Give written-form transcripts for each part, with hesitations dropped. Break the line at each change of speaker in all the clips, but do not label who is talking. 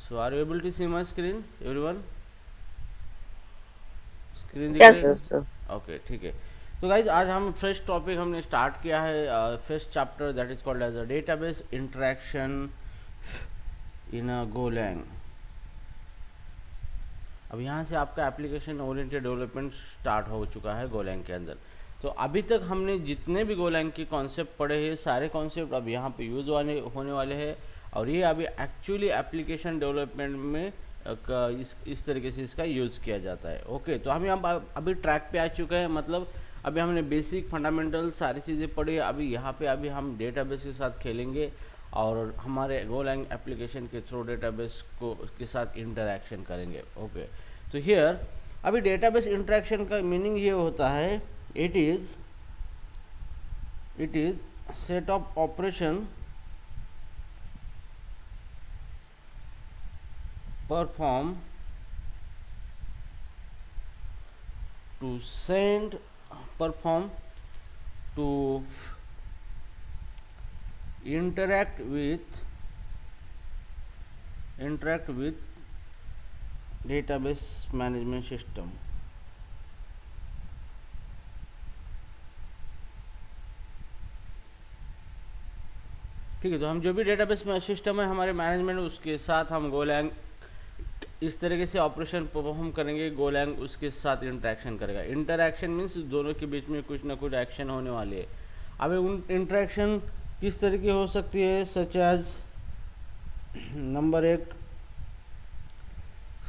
So are you able to see my screen, everyone? Screen दिख रही
Yes,
है?
yes, sir.
Okay, ठीक है। तो गाइज आज हम फ्रेश टॉपिक हमने स्टार्ट किया है, fresh chapter that is called as a database interaction in a Golang. अब यहाँ से आपका एप्लीकेशन ओरिएंटेड डेवलपमेंट स्टार्ट हो चुका है गोलैंग के अंदर। तो अभी तक हमने जितने भी गोलैंग के कॉन्सेप्ट पढ़े हैं सारे कॉन्सेप्ट अब यहाँ पे यूज होने वाले हैं, और ये अभी एक्चुअली एप्लीकेशन डेवलपमेंट में इस तरीके से इसका यूज किया जाता है। ओके, तो हम यहाँ अभी ट्रैक पे आ चुके हैं, मतलब अभी हमने बेसिक फंडामेंटल सारी चीज़ें पढ़ी। अभी यहाँ पे अभी हम डेटाबेस के साथ खेलेंगे और हमारे गोलैंग एप्लीकेशन के थ्रू डेटाबेस को के साथ इंटरेक्शन करेंगे। ओके, तो हियर अभी डेटाबेस इंटरेक्शन का मीनिंग ये होता है, it is set of operation perform to send perform to interact with database management system। ठीक है, तो हम जो भी डेटाबेस सिस्टम है हमारे मैनेजमेंट उसके साथ हम गोलैंग इस तरीके से ऑपरेशन परफॉर्म करेंगे, गोलैंग उसके साथ इंटरेक्शन करेगा। इंटरेक्शन मीन्स दोनों के बीच में कुछ ना कुछ एक्शन होने वाली है। अब उन इंटरेक्शन किस तरीके हो सकती है, such as number 1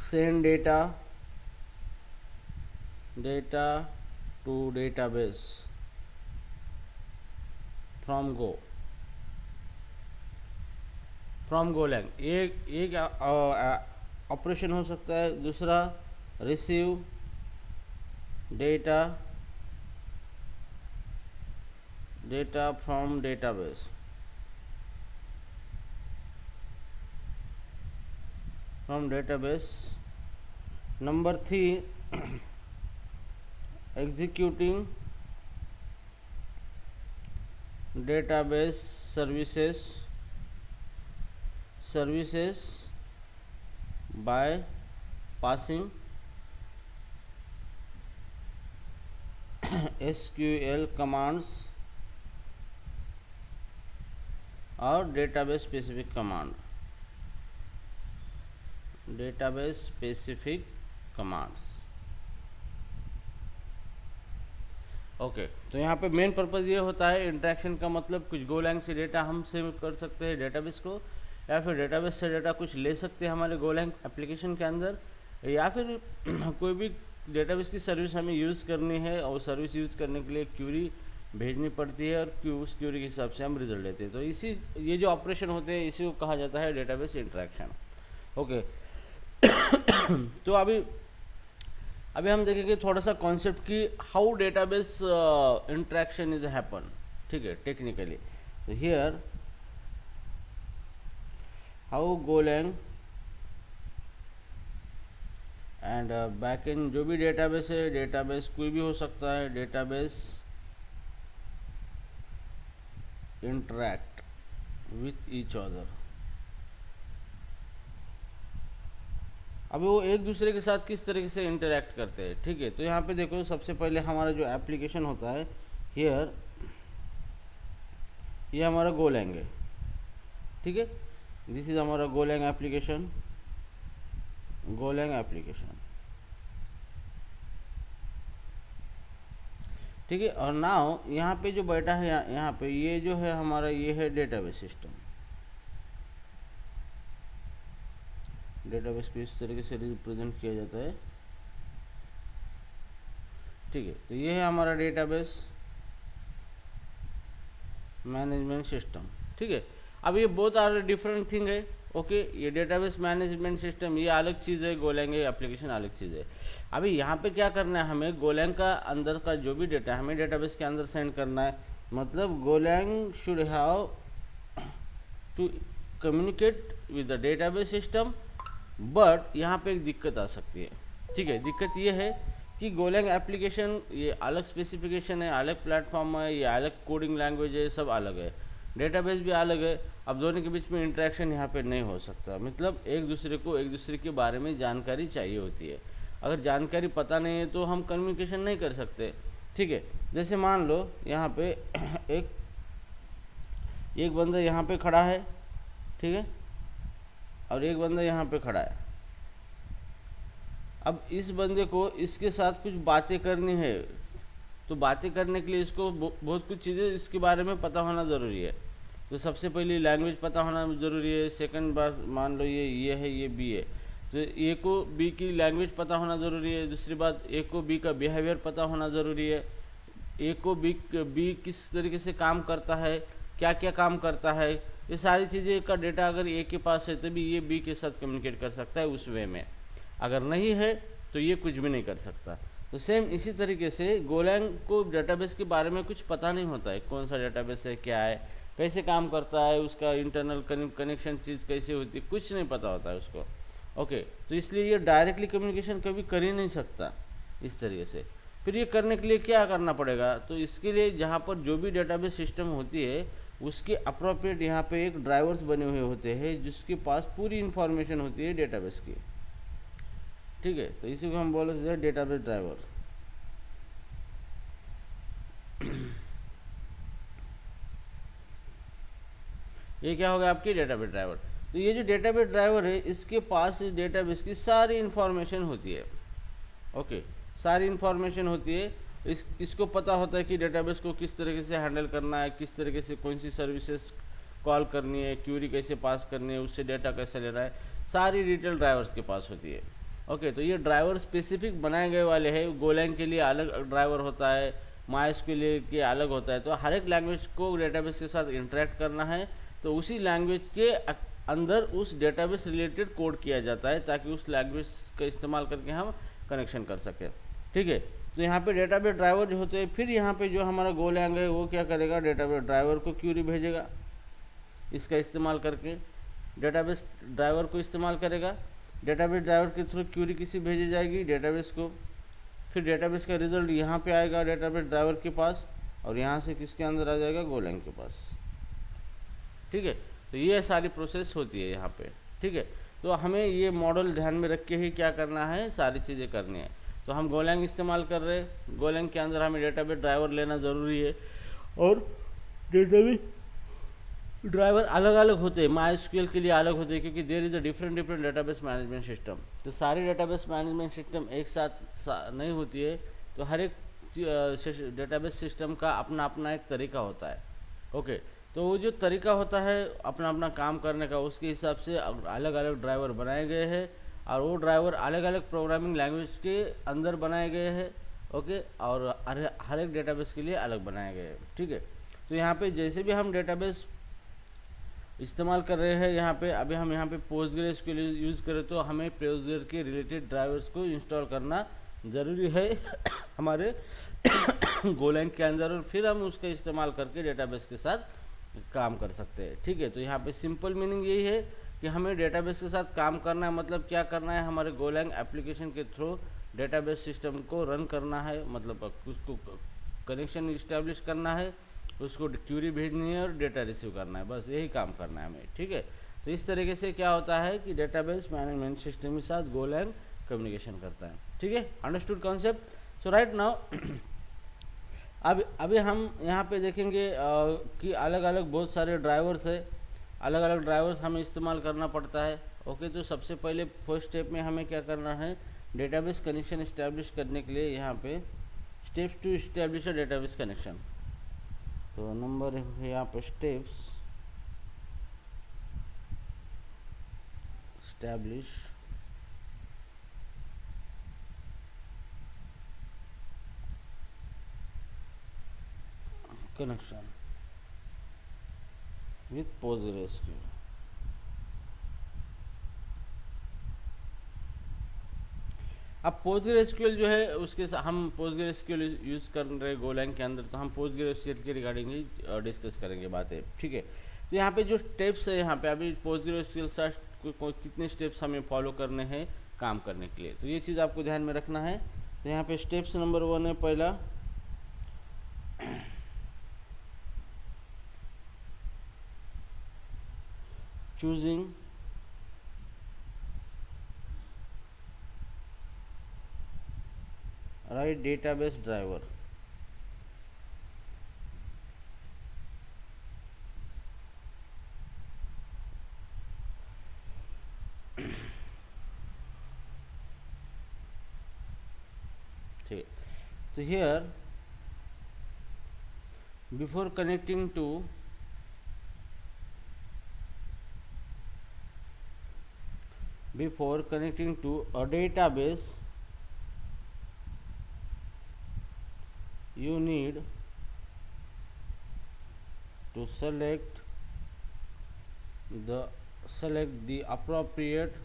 send data to database from Golang, एक ऑपरेशन हो सकता है। दूसरा receive data from database. Number 3 executing database services by passing SQL commands और डेटाबेस स्पेसिफिक कमांड्स। ओके, तो यहाँ पे मेन पर्पज़ ये होता है इंटरेक्शन का, मतलब कुछ गोलैंग से डेटा हम सेव कर सकते हैं डेटाबेस को, या फिर डेटाबेस से डेटा कुछ ले सकते हैं हमारे गोलैंग एप्लीकेशन के अंदर, या फिर कोई भी डेटाबेस की सर्विस हमें यूज़ करनी है और सर्विस यूज़ करने के लिए क्यूरी भेजनी पड़ती है, और उस क्यूरी के हिसाब से हम रिजल्ट लेते हैं। तो ये जो ऑपरेशन होते हैं इसी को कहा जाता है डेटाबेस इंटरेक्शन। ओके तो अभी हम देखेंगे थोड़ा सा कॉन्सेप्ट की how database interaction is happen. ठीक है, टेक्निकली तो here how Golang and backend जो भी डेटाबेस है, डेटाबेस कोई भी हो सकता है, database interact with each other. अब वो एक दूसरे के साथ किस तरीके से इंटरेक्ट करते हैं। ठीक है, तो यहाँ पे देखो सबसे पहले हमारा जो एप्लीकेशन होता है हियर, ये हमारा गोलैंग है। ठीक है, दिस इज हमारा गोलैंग एप्लीकेशन। ठीक है, और नाउ यहाँ पे जो बैठा है यहाँ पे ये जो है हमारा ये है डेटाबेस सिस्टम। डेटाबेस को इस तरीके से रिप्रेजेंट किया जाता है। ठीक है, तो ये है हमारा डेटाबेस मैनेजमेंट सिस्टम। ठीक है, अब ये बहुत आर डिफरेंट थिंग है। ओके, ये डेटाबेस मैनेजमेंट सिस्टम ये अलग चीज़ है, गोलैंग एप्लीकेशन अलग चीज़ है। अभी यहाँ पे क्या करना है, हमें गोलैंग का अंदर का जो भी डेटा हमें डेटाबेस के अंदर सेंड करना है, मतलब Golang should have to communicate with the database system. But यहाँ पे एक दिक्कत आ सकती है। ठीक है, दिक्कत ये है कि गोलैंग एप्लीकेशन ये अलग स्पेसिफिकेशन है, अलग प्लेटफॉर्म है, ये अलग कोडिंग लैंग्वेज है, सब अलग है। डेटाबेस भी अलग है। अब दोनों के बीच में इंटरेक्शन यहाँ पे नहीं हो सकता, मतलब एक दूसरे के बारे में जानकारी चाहिए होती है। अगर जानकारी पता नहीं है तो हम कम्युनिकेशन नहीं कर सकते, ठीक है। जैसे मान लो यहाँ पे एक बंदा यहाँ पे खड़ा है, ठीक है, और एक बंदा यहाँ पे खड़ा है। अब इस बंदे को इसके साथ कुछ बातें करनी है, तो बातें करने के लिए इसको बहुत कुछ चीज़ें इसके बारे में पता होना ज़रूरी है। तो सबसे पहले लैंग्वेज पता होना ज़रूरी है। सेकंड बात, मान लो ये है, ये बी है, तो ए को बी की लैंग्वेज पता होना ज़रूरी है। दूसरी बात, ए को बी का बिहेवियर पता होना ज़रूरी है। ए को बी किस तरीके से काम करता है, क्या क्या काम करता है, ये सारी चीज़ें का डेटा अगर ए के पास है तभी ये बी के साथ कम्युनिकेट कर सकता है उस वे में। अगर नहीं है तो ये कुछ भी नहीं कर सकता। तो सेम इसी तरीके से गोलैंग को डेटाबेस के बारे में कुछ पता नहीं होता है, कौन सा डेटाबेस है, क्या है, कैसे काम करता है, उसका इंटरनल कनेक्शन चीज़ कैसे होती है, कुछ नहीं पता होता है उसको। ओके, तो इसलिए ये डायरेक्टली कम्युनिकेशन कभी कर ही नहीं सकता इस तरीके से। फिर ये करने के लिए क्या करना पड़ेगा, तो इसके लिए जहाँ पर जो भी डेटाबेस सिस्टम होती है उसके अप्रोप्रिएट यहाँ पे एक ड्राइवर्स बने हुए होते हैं जिसके पास पूरी इंफॉर्मेशन होती है डेटाबेस की, ठीक है। तो इसी को हम बोल सकते हैं डेटाबेस ड्राइवर। ये क्या होगा आपकी डेटाबेस ड्राइवर। तो ये जो डेटाबेस ड्राइवर है इसके पास इस डेटाबेस की सारी इंफॉर्मेशन होती है। ओके, सारी इंफॉर्मेशन होती है। इसको पता होता है कि डेटाबेस को किस तरीके से हैंडल करना है, किस तरीके से कौन सी सर्विसेज कॉल करनी है, क्यूरी कैसे पास करनी है, उससे डेटा कैसे लेना है, सारी डिटेल ड्राइवर्स के पास होती है। ओके, तो ये ड्राइवर स्पेसिफिक बनाए गए वाले हैं। गोलैंग के लिए अलग ड्राइवर होता है, माइस्क्यूएल के अलग होता है। तो हर एक लैंग्वेज को डेटाबेस के साथ इंटरेक्ट करना है तो उसी लैंग्वेज के अंदर उस डेटाबेस रिलेटेड कोड किया जाता है ताकि उस लैंग्वेज का इस्तेमाल करके हम कनेक्शन कर सकें, ठीक है। तो यहाँ पे डेटाबेस ड्राइवर जो होते हैं, फिर यहाँ पे जो हमारा गोलैंग है वो क्या करेगा, डेटाबेस ड्राइवर को क्यूरी भेजेगा, इसका इस्तेमाल करके डेटाबेस ड्राइवर को इस्तेमाल करेगा। डेटाबेस ड्राइवर के थ्रू क्यूरी किसी भेजी जाएगी डेटाबेस को, फिर डेटाबेस का रिजल्ट यहाँ पे आएगा डेटाबेस ड्राइवर के पास और यहाँ से किसके अंदर आ जाएगा, गोलैंग के पास, ठीक है। तो ये सारी प्रोसेस होती है यहाँ पे, ठीक है। तो हमें ये मॉडल ध्यान में रख के ही क्या करना है, सारी चीज़ें करनी है। तो हम गोलैंग इस्तेमाल कर रहे हैं, गोलैंग के अंदर हमें डेटाबेस ड्राइवर लेना ज़रूरी है और डेटाबेस ड्राइवर अलग अलग होते हैं, माइस्क्यूएल के लिए अलग होते हैं क्योंकि there is a different database management system. तो सारी डेटाबेस मैनेजमेंट सिस्टम एक साथ नहीं होती है, तो हर एक डेटाबेस सिस्टम का अपना अपना एक तरीका होता है। ओके, तो वो जो तरीका होता है अपना अपना काम करने का, उसके हिसाब से अलग अलग ड्राइवर बनाए गए हैं और वो ड्राइवर अलग अलग प्रोग्रामिंग लैंग्वेज के अंदर बनाए गए हैं। ओके, और हर एक डेटाबेस के लिए अलग बनाए गए हैं, ठीक है। तो यहाँ पे जैसे भी हम डेटाबेस इस्तेमाल कर रहे हैं, यहाँ पे अभी हम यहाँ पे पोस्टग्रेस के लिए यूज़ करें तो हमें पोस्टग्रेस के रिलेटेड ड्राइवर्स को इंस्टॉल करना ज़रूरी है हमारे गोलैंग के अंदर, और फिर हम उसका इस्तेमाल करके डेटाबेस के साथ काम कर सकते हैं, ठीक है। तो यहाँ पे सिंपल मीनिंग यही है कि हमें डेटाबेस के साथ काम करना है, मतलब क्या करना है, हमारे गोलैंग एप्लीकेशन के थ्रू डेटाबेस सिस्टम को रन करना है, मतलब उसको कनेक्शन इस्टेब्लिश करना है, उसको क्यूरी भेजनी है और डेटा रिसीव करना है, बस यही काम करना है हमें, ठीक है। तो इस तरीके से क्या होता है कि डेटाबेस मैनेजमेंट सिस्टम के साथ गोलैंग कम्युनिकेशन करता है, ठीक है। Understood concept. So right now अब अभी हम यहाँ पे देखेंगे कि अलग अलग बहुत सारे ड्राइवर्स है, अलग अलग ड्राइवर्स हमें इस्तेमाल करना पड़ता है। ओके, तो सबसे पहले फर्स्ट स्टेप में हमें क्या करना है, डेटाबेस कनेक्शन इस्टेब्लिश करने के लिए यहाँ पे steps to establish a database connection. तो नंबर है यहाँ पे steps establish connection with PostgreSQL. अब पोस्टग्रेसक्यूएल जो है उसके हम पोस्टग्रेसक्यूएल यूज़ कर रहे हैं गोलैंग के अंदर, तो हम पोस्टग्रेसक्यूएल के रिगार्डिंग ही डिस्कस करेंगे बातें, ठीक है। तो यहाँ पे जो स्टेप्स है, यहाँ पे अभी पोस्टग्रेसक्यूएल सर्च कितने स्टेप्स हमें फॉलो करने हैं काम करने के लिए, तो ये चीज़ आपको ध्यान में रखना है। तो यहाँ पे स्टेप्स नंबर 1 है पहला, choosing right database driver. Okay. So here, before connecting to a database, you need to select the appropriate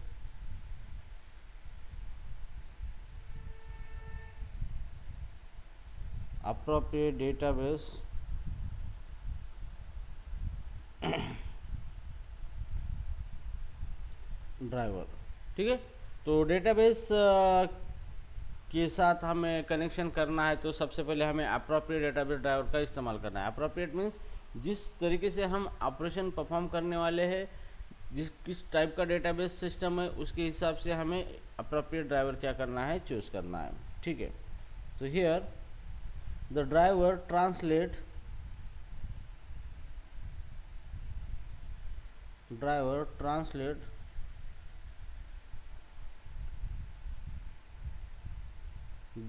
database driver. ठीक है, तो डेटाबेस के साथ हमें कनेक्शन करना है तो सबसे पहले हमें अप्रोप्रिएट डेटाबेस ड्राइवर का इस्तेमाल करना है। अप्रोप्रिएट मीन्स जिस तरीके से हम ऑपरेशन परफॉर्म करने वाले हैं, किस टाइप का डेटाबेस सिस्टम है, उसके हिसाब से हमें अप्रोप्रिएट ड्राइवर क्या करना है, चूज करना है। ठीक है, तो here the driver translate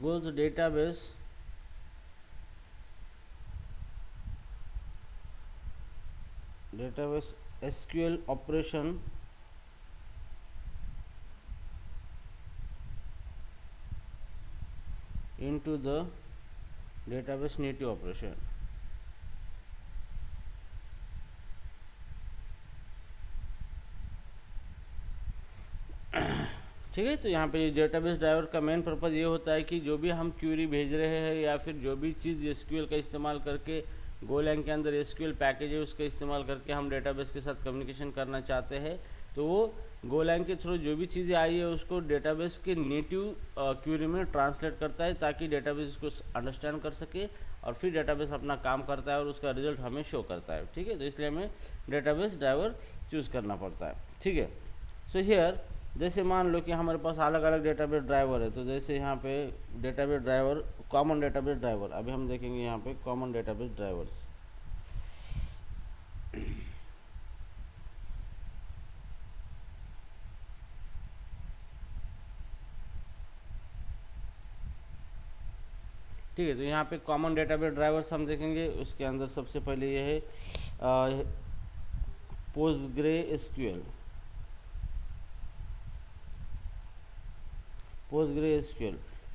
goes database SQL operation into the database native operation। ठीक है, तो यहाँ पे डेटाबेस ड्राइवर का मेन पर्पज़ ये होता है कि जो भी हम क्यूरी भेज रहे हैं या फिर जो भी चीज़ एसक्यूएल का इस्तेमाल करके गोलैंग के अंदर एसक्यूएल पैकेज है उसका इस्तेमाल करके हम डेटाबेस के साथ कम्युनिकेशन करना चाहते हैं, तो वो गोलैंग के थ्रू जो भी चीज़ें आई है उसको डेटाबेस के नेटिव क्यूरी में ट्रांसलेट करता है ताकि डेटाबेस उसको अंडरस्टैंड कर सके और फिर डेटाबेस अपना काम करता है और उसका रिजल्ट हमें शो करता है। ठीक है, तो इसलिए हमें डेटाबेस ड्राइवर चूज़ करना पड़ता है। ठीक है, सो हियर जैसे मान लो कि हमारे पास अलग अलग डेटाबेस ड्राइवर है, तो जैसे यहाँ पे database driver, common database driver, अभी हम देखेंगे यहाँ पे कॉमन डेटाबेस ड्राइवर्स। ठीक है, तो यहाँ पे कॉमन डेटाबेस ड्राइवर्स हम देखेंगे। उसके अंदर सबसे पहले ये है पोस्टग्रेएसक्यूएल।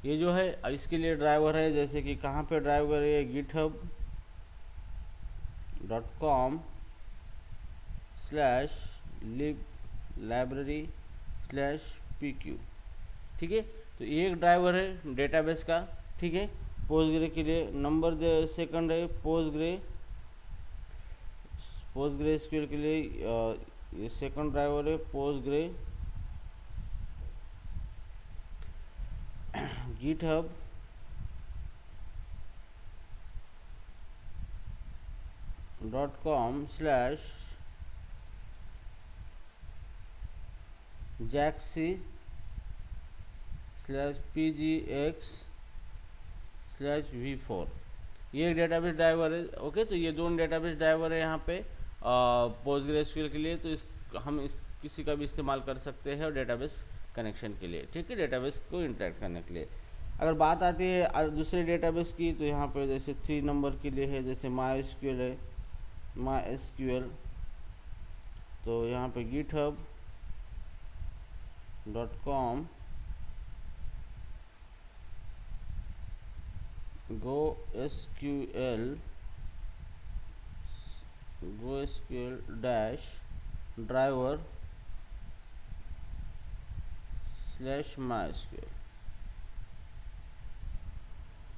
ये जो है इसके लिए ड्राइवर है, जैसे कि कहाँ पे ड्राइवर है, github.com/library/pq। ठीक है, तो ये एक ड्राइवर है डेटाबेस का। ठीक है, पोस्टग्रे के लिए नंबर सेकंड है पोस्टग्रेएसक्यूएल के लिए ये सेकंड ड्राइवर है पोस्टग्रे github.com/jaxc/pgx/v4। ये एक डेटाबेस ड्राइवर है। ओके, तो ये दोनों डेटाबेस ड्राइवर है यहाँ पे पोस्टग्रेएसक्यूएल के लिए, तो हम किसी का भी इस्तेमाल कर सकते हैं और डेटाबेस कनेक्शन के लिए। ठीक है, डेटाबेस को इंटरेक्ट करने के लिए। अगर बात आती है दूसरे डेटाबेस की, तो यहाँ पे जैसे 3 नंबर के लिए है, जैसे MySQL है, MySQL, तो यहाँ पे github.com GoSQL-driver/MySQL।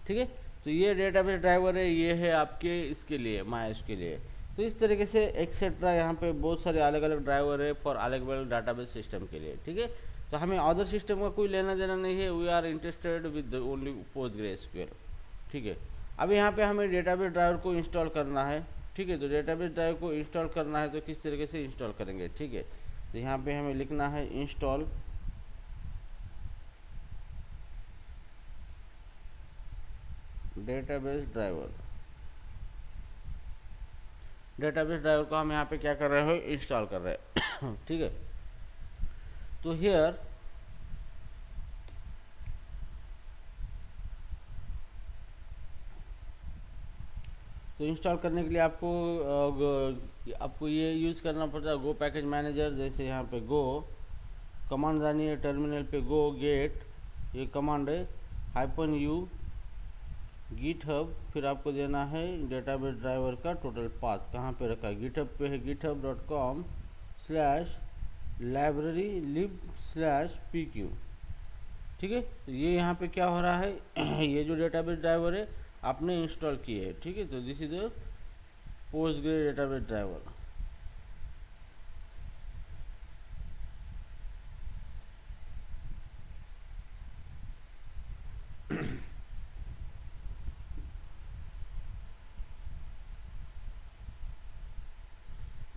ठीक है, तो ये डेटाबेस ड्राइवर है, ये है आपके इसके लिए MySQL के लिए। तो इस तरीके से एक्सेट्रा यहाँ पे बहुत सारे अलग अलग ड्राइवर है फॉर अलग अलग डाटाबेस सिस्टम के लिए। ठीक है, तो हमें अदर सिस्टम का कोई लेना देना नहीं है, we are interested with only PostgreSQL. ठीक है, अब यहाँ पे हमें डेटाबेस ड्राइवर को इंस्टॉल करना है। ठीक ठीक है। तो डेटाबेस ड्राइवर को इंस्टॉल करना है तो किस तरीके से इंस्टॉल करेंगे, ठीक है। तो यहाँ पे हमें लिखना है install database driver. Database driver को हम यहाँ पे क्या कर रहे हो, इंस्टॉल कर रहे हैं ठीक है। तो हियर तो इंस्टॉल करने के लिए आपको ये यूज़ करना पड़ता है गो पैकेज मैनेजर। जैसे यहाँ पे गो कमांड आनी है, टर्मिनल पे गो गेट ये कमांड है, -u गिटहब, फिर आपको देना है डेटाबेस ड्राइवर का टोटल पाथ कहाँ पे रखा है, गिटहब पे है github.com/library/lib/pq, ठीक है। तो ये यहाँ पे क्या हो रहा है ये जो डेटाबेस ड्राइवर है आपने इंस्टॉल किए है, ठीक है। तो this is the Postgre database driver.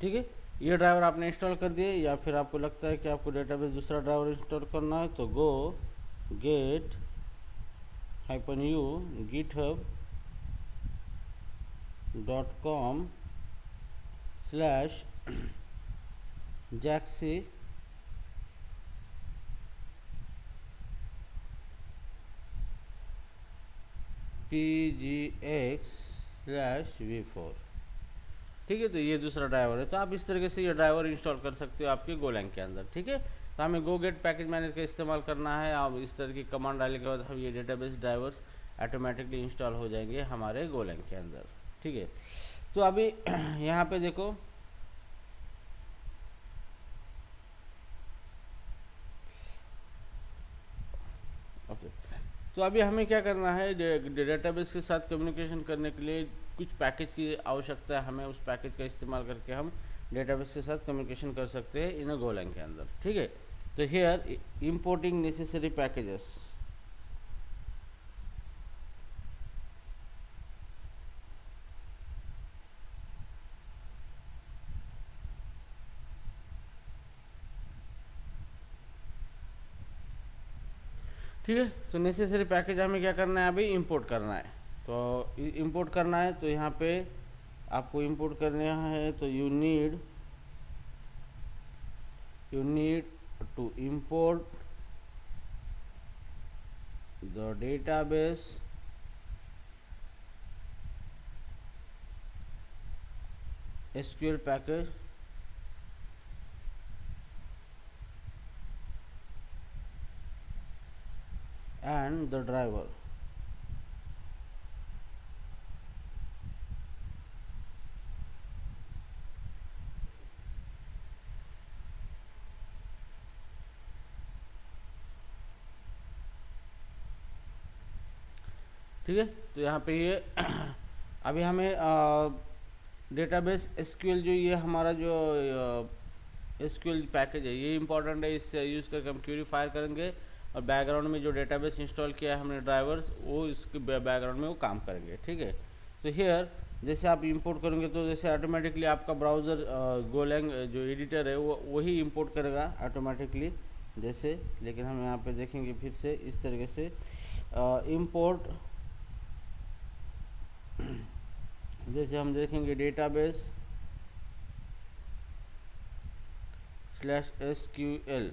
ठीक है, ये ड्राइवर आपने इंस्टॉल कर दिए, या फिर आपको लगता है कि आपको डेटाबेस दूसरा ड्राइवर इंस्टॉल करना है तो गो गेट -u github.com/jaxi pgx/v4, ठीक है। तो ये दूसरा ड्राइवर है। तो आप इस तरीके से ये ड्राइवर इंस्टॉल कर सकते हो आपके गोलैंग के अंदर, ठीक है। तो हमें गो गेट पैकेज मैनेजर का इस्तेमाल करना है। आप इस तरह की कमांड डालने के बाद हम ये डेटाबेस ड्राइवर्स ऑटोमेटिकली इंस्टॉल हो जाएंगे हमारे गोलैंग के अंदर, ठीक है। तो अभी यहाँ पे देखो ओके। तो अभी हमें क्या करना है, डेटाबेस के साथ कम्युनिकेशन करने के लिए कुछ पैकेज की आवश्यकता है हमें। उस पैकेज का इस्तेमाल करके हम डेटाबेस के साथ कम्युनिकेशन कर सकते हैं इन गोलैंग के अंदर, ठीक है। तो हियर इंपोर्टिंग नेसेसरी पैकेजेस, ठीक है। तो नेसेसरी पैकेज हमें क्या करना है, अभी इंपोर्ट करना है। तो इंपोर्ट करना है तो यहाँ पे आपको इंपोर्ट करना है तो you need to import the database SQL package and the driver, ठीक है। तो यहाँ पे ये अभी हमें डेटाबेस एसक्यूएल जो ये हमारा जो एसक्यूएल पैकेज है ये इंपॉर्टेंट है, इससे यूज़ करके हम क्वेरी फायर करेंगे और बैकग्राउंड में जो डेटाबेस इंस्टॉल किया है हमने ड्राइवर्स वो इसके बैकग्राउंड में वो काम करेंगे, ठीक है। तो हियर जैसे आप इंपोर्ट करेंगे तो जैसे ऑटोमेटिकली आपका ब्राउज़र गोलैंग जो एडिटर है वो वही इंपोर्ट करेगा ऑटोमेटिकली जैसे। लेकिन हम यहाँ पे देखेंगे फिर से इस तरीके से इंपोर्ट, जैसे हम देखेंगे डेटाबेस /SQL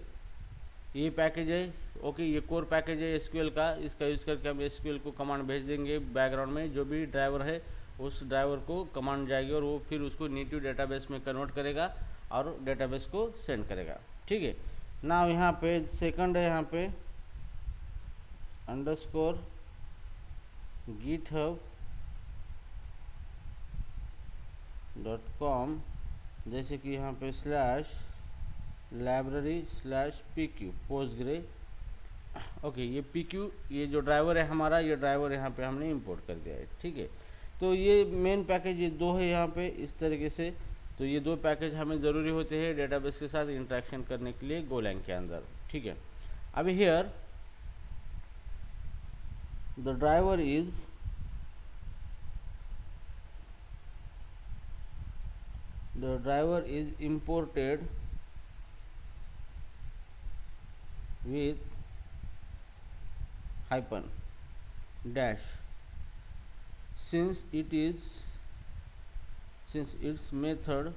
ये पैकेज है, ओके। ये कोर पैकेज है SQL का, इसका यूज़ करके हम SQL को कमांड भेज देंगे बैकग्राउंड में, जो भी ड्राइवर है उस ड्राइवर को कमांड जाएगी और वो फिर उसको नेटिव डेटाबेस में कन्वर्ट करेगा और डेटाबेस को सेंड करेगा, ठीक है ना। यहाँ पे सेकंड है, यहाँ पे अंडरस्कोर github.com, जैसे कि यहाँ पे /library/pq पोस्टग्रे, ओके। ये pq ये जो ड्राइवर है हमारा, ये ड्राइवर यहाँ पे हमने इंपोर्ट कर दिया है, ठीक है। तो ये मेन पैकेज ये दो है यहाँ पे इस तरीके से। तो ये दो पैकेज हमें ज़रूरी होते हैं डेटाबेस के साथ इंटरेक्शन करने के लिए गोलैंग के अंदर, ठीक है। अभी here the driver is the driver is imported with hyphen dash since its method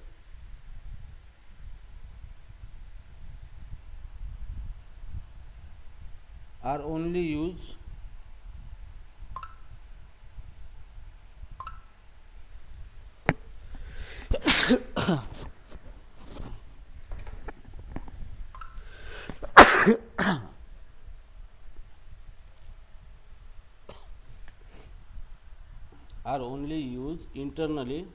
are only used internally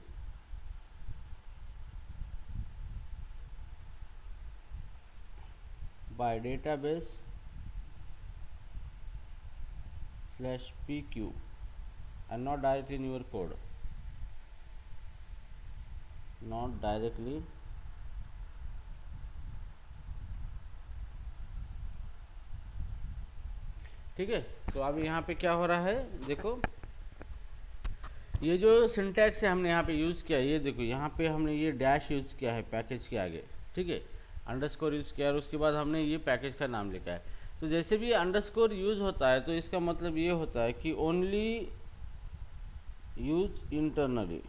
by database slash pq and not directly in your code, not directly ठीक है। तो अब यहाँ पे क्या हो रहा है, देखो ये जो सिंटैक्स है हमने यहाँ पे यूज़ किया, ये देखो यहाँ पे हमने ये डैश यूज़ किया है पैकेज के आगे, ठीक है, अंडरस्कोर यूज़ किया और उसके बाद हमने ये पैकेज का नाम लिखा है। तो जैसे भी अंडरस्कोर यूज़ होता है तो इसका मतलब ये होता है कि ओनली यूज इंटरनली।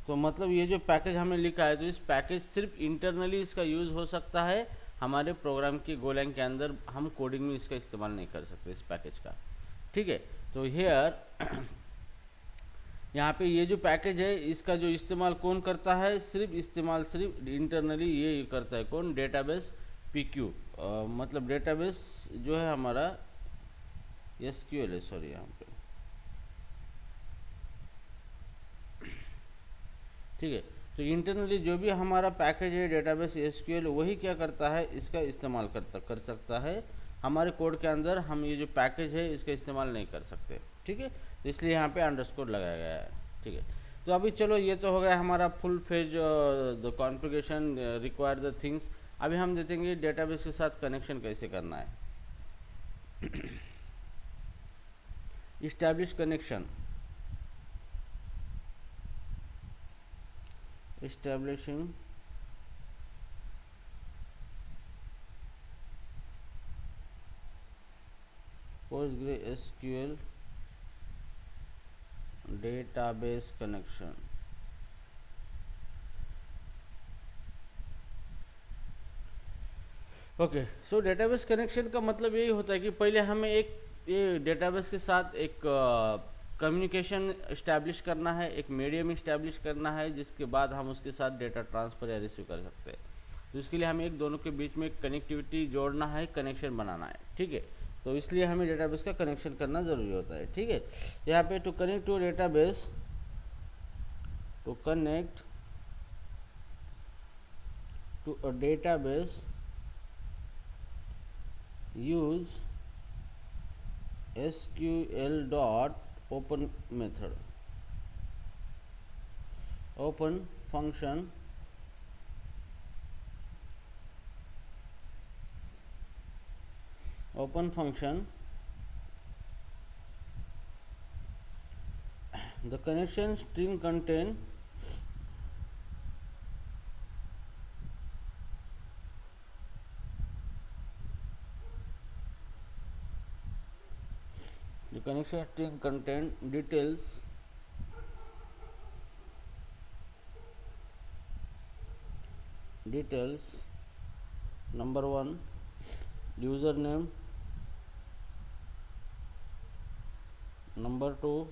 तो मतलब ये जो पैकेज हमने लिखा है तो इस पैकेज सिर्फ इंटरनली इसका यूज़ हो सकता है, हमारे प्रोग्राम की गोलैंग के अंदर हम कोडिंग में इसका इस्तेमाल नहीं कर सकते इस पैकेज का, ठीक है। तो हेयर यहाँ पे ये जो पैकेज है इसका जो इस्तेमाल कौन करता है, सिर्फ इंटरनली ये करता है कौन, डेटाबेस पीक्यू, मतलब डेटाबेस जो है हमारा एसक्यूएल है, सॉरी यहाँ पे, ठीक है। तो इंटरनली जो भी हमारा पैकेज है डेटाबेस एसक्यूएल वही क्या करता है, इसका इस्तेमाल कर सकता है, हमारे कोड के अंदर हम ये जो पैकेज है इसका इस्तेमाल नहीं कर सकते, ठीक है। तो इसलिए यहाँ पे अंडरस्कोर लगाया गया है, ठीक है। तो अभी चलो ये तो हो गया हमारा full phase the configuration require the things. अभी हम देखेंगे डेटाबेस के साथ कनेक्शन कैसे करना है। Establish connection, establishing PostgreSQL database connection। Okay, सो डेटाबेस कनेक्शन का मतलब यही होता है कि पहले हमें एक ये डेटाबेस के साथ एक कम्युनिकेशन इस्टेब्लिश करना है, एक मीडियम इस्टेब्लिश करना है, जिसके बाद हम उसके साथ डेटा ट्रांसफ़र या रिसीव कर सकते हैं। तो इसके लिए हमें एक दोनों के बीच में एक कनेक्टिविटी जोड़ना है, कनेक्शन बनाना है, ठीक है। तो इसलिए हमें डेटाबेस का कनेक्शन करना ज़रूरी होता है, ठीक है। यहाँ पे to connect to database, to connect to a database use SQL dot open method, open function the connection string contain the connection string contain details number 1 username, number 2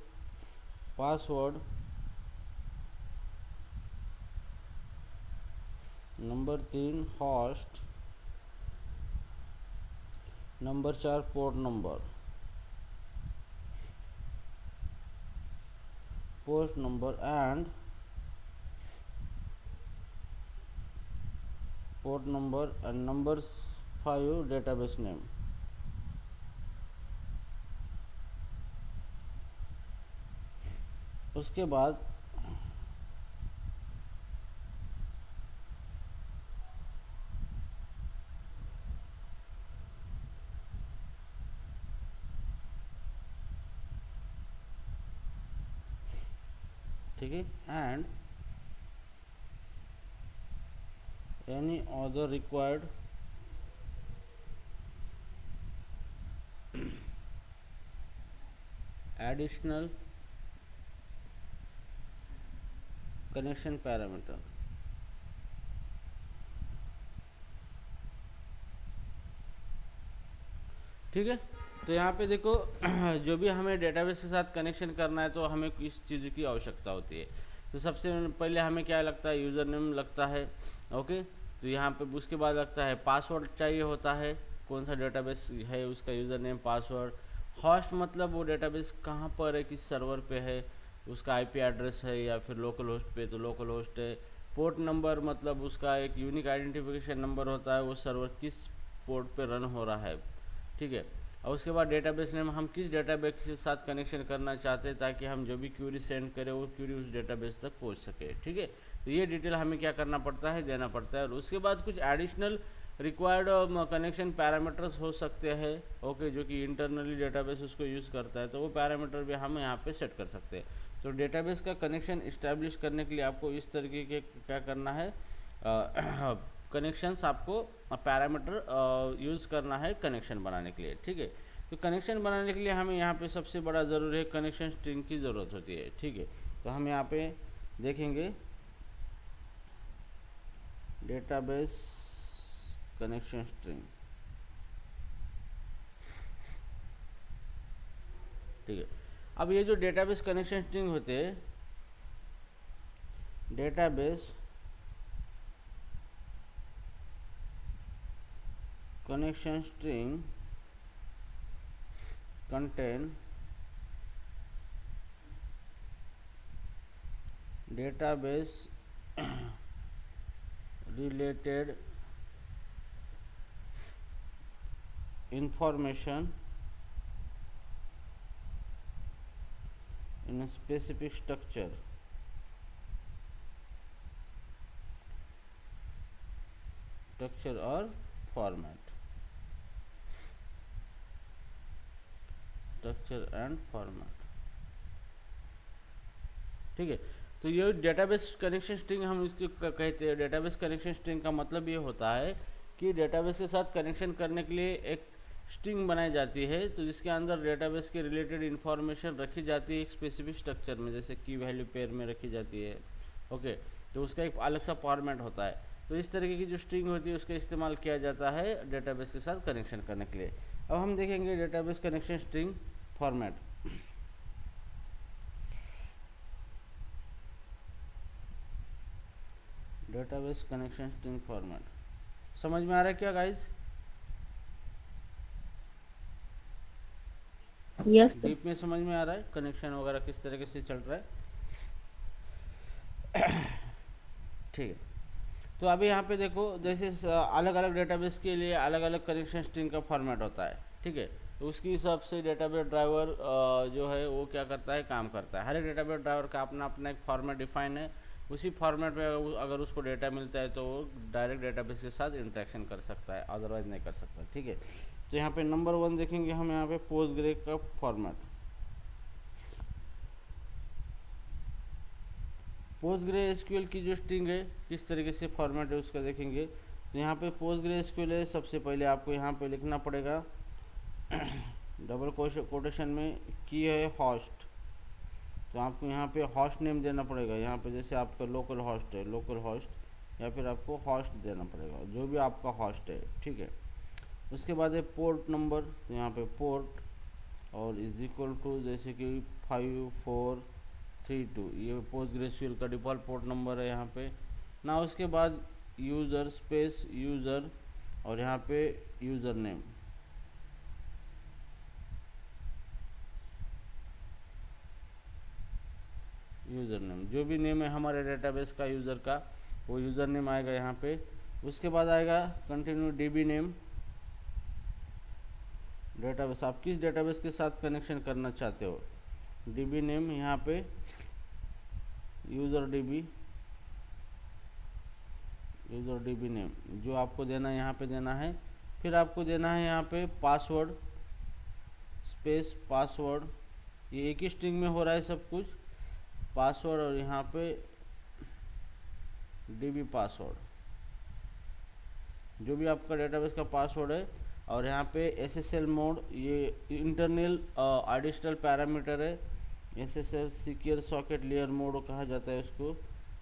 password, number 3 host, number 4 port number and port number and number 5 database name। उसके बाद ठीक है, and any other required additional connection parameter। ठीक है, तो यहाँ पे देखो जो भी हमें डेटाबेस के साथ कनेक्शन करना है तो हमें किस चीज़ की आवश्यकता होती है। तो सबसे पहले हमें क्या लगता है, यूज़र नेम लगता है। ओके, तो यहाँ पे उसके बाद लगता है पासवर्ड चाहिए होता है, कौन सा डेटाबेस है उसका यूज़र नेम पासवर्ड। होस्ट मतलब वो डेटाबेस कहाँ पर है, किस सर्वर पे है, उसका आईपी एड्रेस है, या फिर लोकल होस्ट पे तो लोकल होस्ट है। पोर्ट नंबर मतलब उसका एक यूनिक आइडेंटिफिकेशन नंबर होता है, वो सर्वर किस पोर्ट पे रन हो रहा है। ठीक है, और उसके बाद डेटाबेस नेम, हम किस डेटाबेस के साथ कनेक्शन करना चाहते हैं ताकि हम जो भी क्यूरी सेंड करें वो क्यूरी उस डेटाबेस तक पहुंच सके। ठीक है, तो ये डिटेल हमें क्या करना पड़ता है, देना पड़ता है। और उसके बाद कुछ एडिशनल रिक्वायर्ड कनेक्शन पैरामीटर्स हो सकते हैं, ओके, जो कि इंटरनली डेटाबेस उसको यूज़ करता है, तो वो पैरामीटर भी हम यहाँ पे सेट कर सकते हैं। तो डेटाबेस का कनेक्शन इस्टेब्लिश करने के लिए आपको इस तरीके के क्या करना है, कनेक्शंस आपको पैरामीटर यूज़ करना है कनेक्शन बनाने के लिए। ठीक है, तो कनेक्शन बनाने के लिए हमें यहाँ पे सबसे बड़ा ज़रूरी है कनेक्शन स्ट्रिंग की ज़रूरत होती है। ठीक है, तो हम यहाँ पे देखेंगे डेटाबेस कनेक्शन स्ट्रिंग। ठीक है, अब ये जो डेटाबेस कनेक्शन स्ट्रिंग होते हैं, database connection string contain database related information in a specific structure or format। Structure and format. ठीक है, तो ये डेटाबेस कनेक्शन स्ट्रिंग हम इसको कहते हैं। डेटाबेस कनेक्शन स्ट्रिंग का मतलब ये होता है कि डेटाबेस के साथ कनेक्शन करने के लिए एक स्ट्रिंग बनाई जाती है, तो जिसके अंदर डेटाबेस के रिलेटेड इन्फॉर्मेशन रखी जाती है एक स्पेसिफिक स्ट्रक्चर में, जैसे की वैल्यू पेयर में रखी जाती है। ओके, तो उसका एक अलग सा फॉर्मेट होता है। तो इस तरीके की जो स्ट्रिंग होती है उसका इस्तेमाल किया जाता है डेटाबेस के साथ कनेक्शन करने के लिए। अब हम देखेंगे database connection string format. Database connection string format समझ में आ रहा है क्या गाइज?
यस
डीप में समझ में आ रहा है कनेक्शन वगैरह किस तरीके से चल रहा है? ठीक है, तो अभी यहाँ पे देखो, जैसे अलग अलग डेटाबेस के लिए अलग अलग कनेक्शन स्ट्रिंग का फॉर्मेट होता है। ठीक है, तो उसके हिसाब से डेटाबेस ड्राइवर जो है वो क्या करता है, काम करता है। हर एक डेटाबेस ड्राइवर का अपना अपना एक फॉर्मेट डिफाइन है। उसी फॉर्मेट में अगर उसको डेटा मिलता है तो वो डायरेक्ट डेटाबेस के साथ इंटरेक्शन कर सकता है, अदरवाइज नहीं कर सकता। ठीक है, तो यहाँ पे नंबर 1 देखेंगे हम, यहाँ पे पोस्टग्रे का फॉर्मेट। पोस्टग्रे एसक्यूएल की जो स्ट्रिंग है किस तरीके से फॉर्मेट है उसका देखेंगे। तो यहाँ पे पोस्टग्रे एसक्यूएल है, सबसे पहले आपको यहाँ पे लिखना पड़ेगा डबल कोटेशन में की है होस्ट, तो आपको यहाँ पे होस्ट नेम देना पड़ेगा। यहाँ पे जैसे आपका लोकल होस्ट है, लोकल होस्ट, या फिर आपको होस्ट देना पड़ेगा, जो भी आपका होस्ट है। ठीक है, उसके बाद है पोर्ट नंबर, तो यहाँ पे पोर्ट और इज इक्वल टू जैसे कि 5432, ये पोस्टग्रेसक्यूएल का डिफ़ॉल्ट पोर्ट नंबर है यहाँ पे ना। उसके बाद यूज़र स्पेस यूज़र और यहाँ पे यूज़र नेम, यूज़र नेम जो भी नेम है हमारे डेटाबेस का यूज़र का, वो यूज़र नेम आएगा यहाँ पे। उसके बाद आएगा कंटिन्यू डीबी नेम, डेटाबेस आप किस डेटाबेस के साथ कनेक्शन करना चाहते हो, डीबी नेम यहाँ पे यूज़र डीबी नेम जो आपको देना है यहाँ पे देना है। फिर आपको देना है यहाँ पे पासवर्ड स्पेस पासवर्ड, ये एक ही स्ट्रिंग में हो रहा है सब कुछ, पासवर्ड और यहाँ पे डीबी पासवर्ड। जो भी आपका डेटाबेस का पासवर्ड है, और यहाँ पे SSL मोड, ये इंटरनल एडिशनल पैरामीटर है। SSL secure socket layer mode कहा जाता है उसको,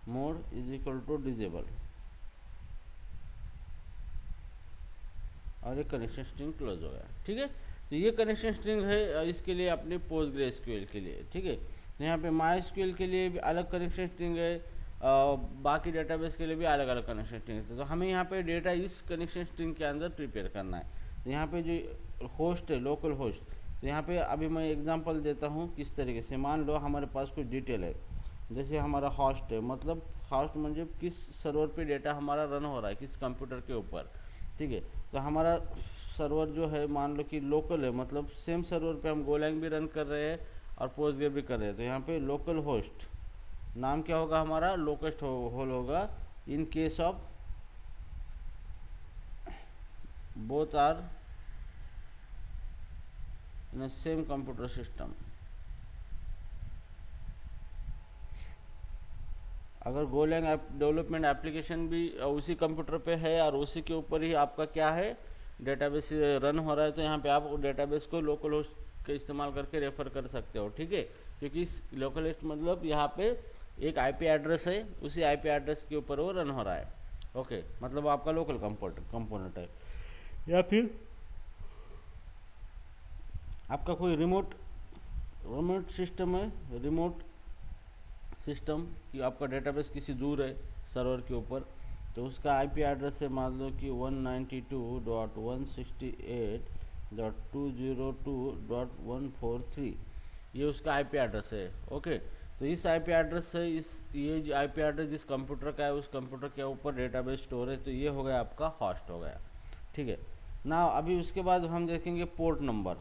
mode is equal to disable, और ये कनेक्शन स्ट्रिंग क्लोज हो गया। ठीक है, तो ये कनेक्शन स्ट्रिंग है इसके लिए अपने PostgreSQL के लिए। ठीक है, तो यहाँ पे MySQL के लिए भी अलग कनेक्शन स्ट्रिंग है, बाकी डेटाबेस के लिए भी अलग अलग कनेक्शन स्ट्रिंग है। तो हमें यहाँ पे डेटा इस कनेक्शन स्ट्रिंग के अंदर प्रिपेयर करना है। तो यहाँ पे जो होस्ट है, लोकल होस्ट, तो यहाँ पे अभी मैं एग्जांपल देता हूँ किस तरीके से। मान लो हमारे पास कुछ डिटेल है, जैसे हमारा होस्ट है, मतलब होस्ट मतलब किस सर्वर पे डेटा हमारा रन हो रहा है, किस कंप्यूटर के ऊपर। ठीक है, तो हमारा सर्वर जो है मान लो कि लोकल है, मतलब सेम सर्वर पे हम गोलैंग भी रन कर रहे हैं और पोस्टग्रे भी कर रहे हैं। तो यहाँ पे लोकल होस्ट नाम क्या होगा हमारा, लोकेस्ट होल होगा। In case of both are in same computer system. अगर गोलैंग डेवलपमेंट एप्लीकेशन भी उसी कंप्यूटर पे है और उसी के ऊपर ही आपका क्या है डेटाबेस रन हो रहा है, तो यहाँ पे आप डेटाबेस को लोकल होस्ट के इस्तेमाल करके रेफर कर सकते हो। ठीक है, क्योंकि लोकल होस्ट मतलब यहाँ पे एक आईपी एड्रेस है, उसी आईपी एड्रेस के ऊपर वो रन हो रहा है। ओके, मतलब वो आपका लोकल कंपोनेंट है। या फिर आपका कोई रिमोट सिस्टम है, रिमोट सिस्टम कि आपका डेटाबेस किसी दूर है सर्वर के ऊपर, तो उसका आईपी एड्रेस है मान लो कि 192.168.202.143, ये उसका आईपी एड्रेस है। ओके, तो इस आईपी एड्रेस से ये आईपी एड्रेस जिस कंप्यूटर का है उस कंप्यूटर के ऊपर डेटाबेस स्टोर है, तो ये हो गया आपका होस्ट हो गया। ठीक है ना, अभी उसके बाद हम देखेंगे पोर्ट नंबर।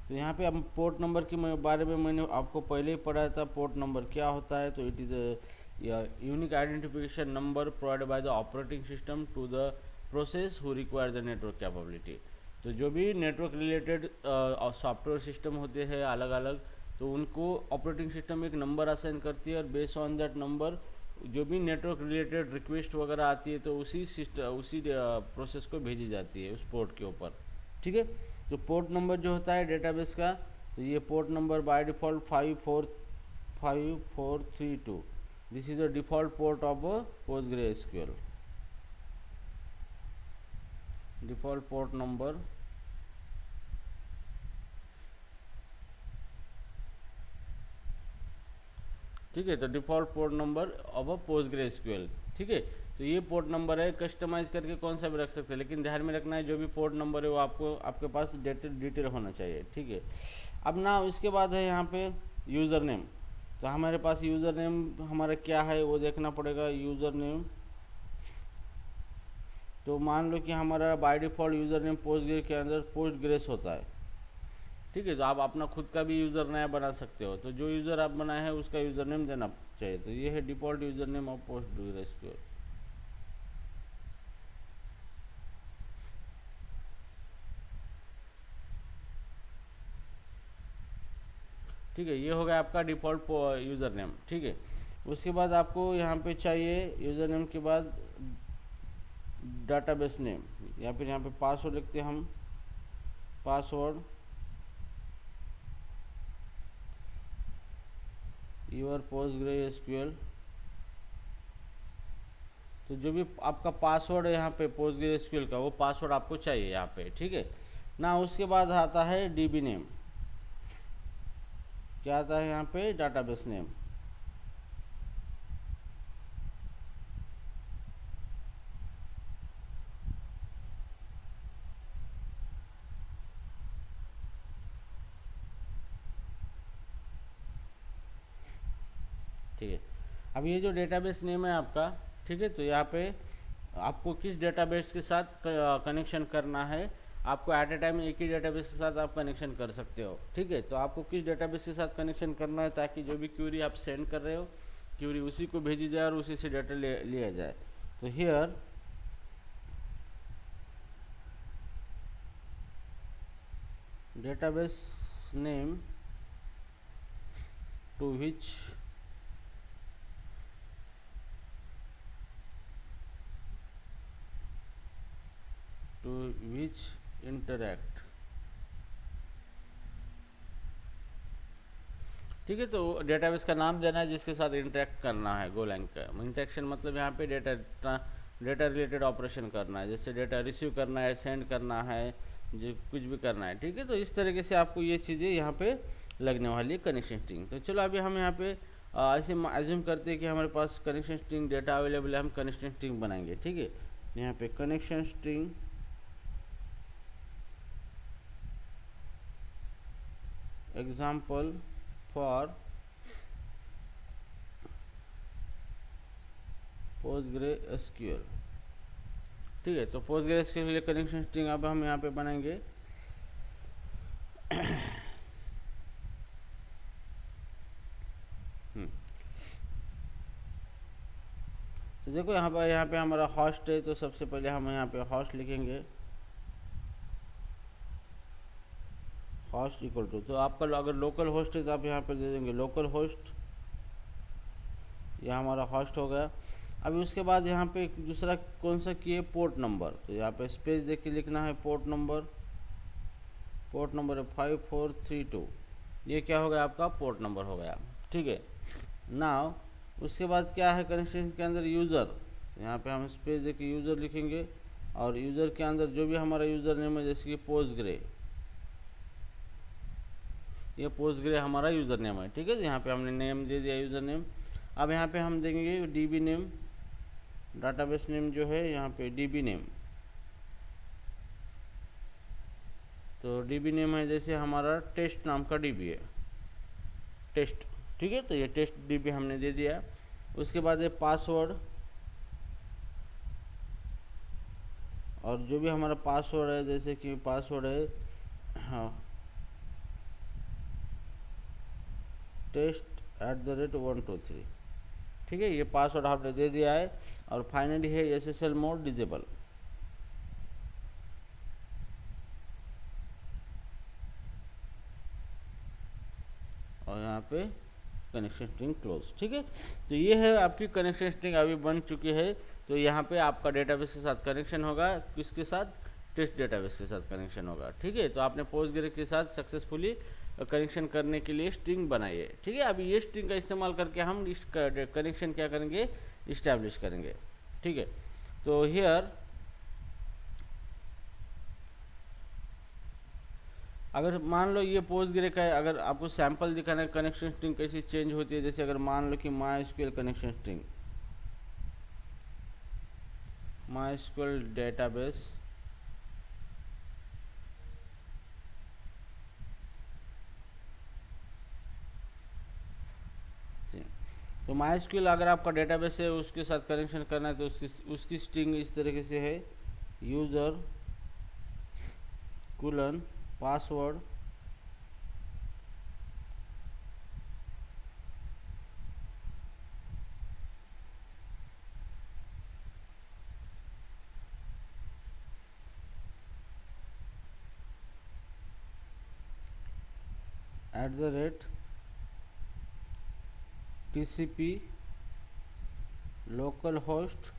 तो यहाँ पे अब पोर्ट नंबर के बारे में मैंने आपको पहले ही पढ़ाया था। पोर्ट नंबर क्या होता है, तो it is unique identification number provided by the operating system to the process who require the network capability. तो जो भी नेटवर्क रिलेटेड सॉफ्टवेयर सिस्टम होते हैं अलग अलग, तो उनको ऑपरेटिंग सिस्टम एक नंबर असाइन करती है, और बेस्ड ऑन दैट नंबर जो भी नेटवर्क रिलेटेड रिक्वेस्ट वगैरह आती है तो उसी प्रोसेस को भेजी जाती है उस पोर्ट के ऊपर। ठीक है, तो पोर्ट नंबर जो होता है डेटाबेस का, तो ये port number by default 54432, this is the default port of PostgreSQL, default port number. ठीक है, तो default port number of PostgreSQL। ठीक है, तो ये पोर्ट नंबर है, कस्टमाइज करके कौन सा भी रख सकते हैं, लेकिन ध्यान में रखना है जो भी पोर्ट नंबर है वो आपको आपके पास डिटेल होना चाहिए। ठीक है, अब ना इसके बाद है यहाँ पे यूज़र नेम। तो हमारे पास यूज़र नेम हमारा क्या है वो देखना पड़ेगा। यूज़र नेम, तो मान लो कि हमारा बाय डिफ़ॉल्ट यूज़र नेम पोस्टग्रे के अंदर पोस्टग्रेस होता है। ठीक है, तो आप अपना खुद का भी यूज़र नया बना सकते हो, तो जो यूज़र आप बनाए हैं उसका यूज़र नेम देना चाहिए। तो ये है default user name of PostgreSQL। ठीक है, ये हो गया आपका डिफ़ॉल्ट यूज़र नेम। ठीक है, उसके बाद आपको यहाँ पे चाहिए यूज़र नेम के बाद डाटाबेस नेम, या फिर यहाँ पे पासवर्ड लिखते हैं हम, पासवर्ड योर PostgreSQL। तो जो भी आपका पासवर्ड है यहाँ पे PostgreSQL का, वो पासवर्ड आपको चाहिए यहाँ पे। ठीक है ना, उसके बाद आता है DB नेम। क्या आता है यहाँ पे, डाटाबेस नेम। ठीक है, अब ये जो डेटाबेस नेम है आपका, ठीक है, तो यहाँ पे आपको किस डेटाबेस के साथ कनेक्शन करना है, आपको एट ए टाइम एक ही डेटाबेस के साथ आप कनेक्शन कर सकते हो। ठीक है, तो आपको किस डेटाबेस के साथ कनेक्शन करना है ताकि जो भी क्यूरी आप सेंड कर रहे हो क्यूरी उसी को भेजी जाए और उसी से डाटा लिया जाए। तो here database name to which to which interact. ठीक है, तो डेटाबेस का नाम देना है जिसके साथ इंटरेक्ट करना है गोलैंग का। इंटरेक्शन मतलब यहाँ पे डेटा रिलेटेड ऑपरेशन करना है, जैसे डेटा रिसीव करना है, सेंड करना है, जो कुछ भी करना है। ठीक है, तो इस तरीके से आपको ये चीज़ें यहाँ पे लगने वाली है कनेक्शन स्ट्रिंग। तो चलो अभी हम यहाँ पे ऐसे एज्यूम करते हैं कि हमारे पास कनेक्शन स्ट्रिंग डेटा अवेलेबल है, हम कनेक्शन स्ट्रिंग बनाएंगे। ठीक है, यहाँ पे connection string example for PostgreSQL। ठीक है, तो PostgreSQL के लिए कनेक्शन स्ट्रिंग अब हम यहाँ पे बनाएंगे। तो देखो यहाँ पे हमारा हॉस्ट है, तो सबसे पहले हम यहाँ पे हॉस्ट लिखेंगे, हॉस्ट इक्वल टू, तो आपका अगर लोकल होस्ट है तो आप यहाँ पे दे देंगे लोकल होस्ट, यह हमारा हॉस्ट हो गया। अभी उसके बाद यहाँ पे दूसरा कौन सा की है, पोर्ट नंबर, तो यहाँ पे स्पेस देख के लिखना है पोर्ट नंबर है 5432, ये क्या हो गया आपका पोर्ट नंबर हो गया। ठीक है, नाउ उसके बाद क्या है कनेक्शन के अंदर यूज़र, यहाँ पे हम स्पेस दे के यूज़र लिखेंगे, और यूज़र के अंदर जो भी हमारा यूज़र नेम है, जैसे कि पोस्टग्रे, ये पोस्टग्रे हमारा यूज़र नेम है। ठीक है, तो यहाँ पे हमने नेम दे दिया यूज़र नेम। अब यहाँ पे हम देंगे डीबी नेम, डाटाबेस नेम जो है यहाँ पे डीबी नेम, तो डीबी नेम है जैसे हमारा टेस्ट नाम का डीबी है, टेस्ट। ठीक है, तो ये टेस्ट डीबी हमने दे दिया। उसके बाद है पासवर्ड, और जो भी हमारा पासवर्ड है, जैसे कि पासवर्ड है हाँ test@123। ठीक है, ये पासवर्ड आपने दे दिया है। और फाइनली है SSL मोड डिजेबल, और यहाँ पे कनेक्शन स्ट्रिंग क्लोज। ठीक है, तो ये है आपकी कनेक्शन स्ट्रिंग अभी बन चुकी है। तो यहाँ पे आपका डेटाबेस के साथ कनेक्शन होगा, किसके साथ, टेस्ट डेटाबेस के साथ कनेक्शन होगा। ठीक है, तो आपने पोस्टग्रे के साथ सक्सेसफुली कनेक्शन करने के लिए स्ट्रिंग बनाई है। ठीक है, अभी ये स्ट्रिंग का इस्तेमाल करके हम इस कनेक्शन क्या करेंगे, इस्टेब्लिश करेंगे। ठीक है, तो हियर अगर मान लो ये पोस्टग्रे का है, अगर आपको सैंपल दिखाना है कनेक्शन स्ट्रिंग कैसी चेंज होती है, जैसे अगर मान लो कि MySQL connection string, MySQL database, तो MySQL अगर आपका डेटाबेस है उसके साथ कनेक्शन करना है तो उसकी स्ट्रिंग इस तरीके से है, user colon password @TCP local host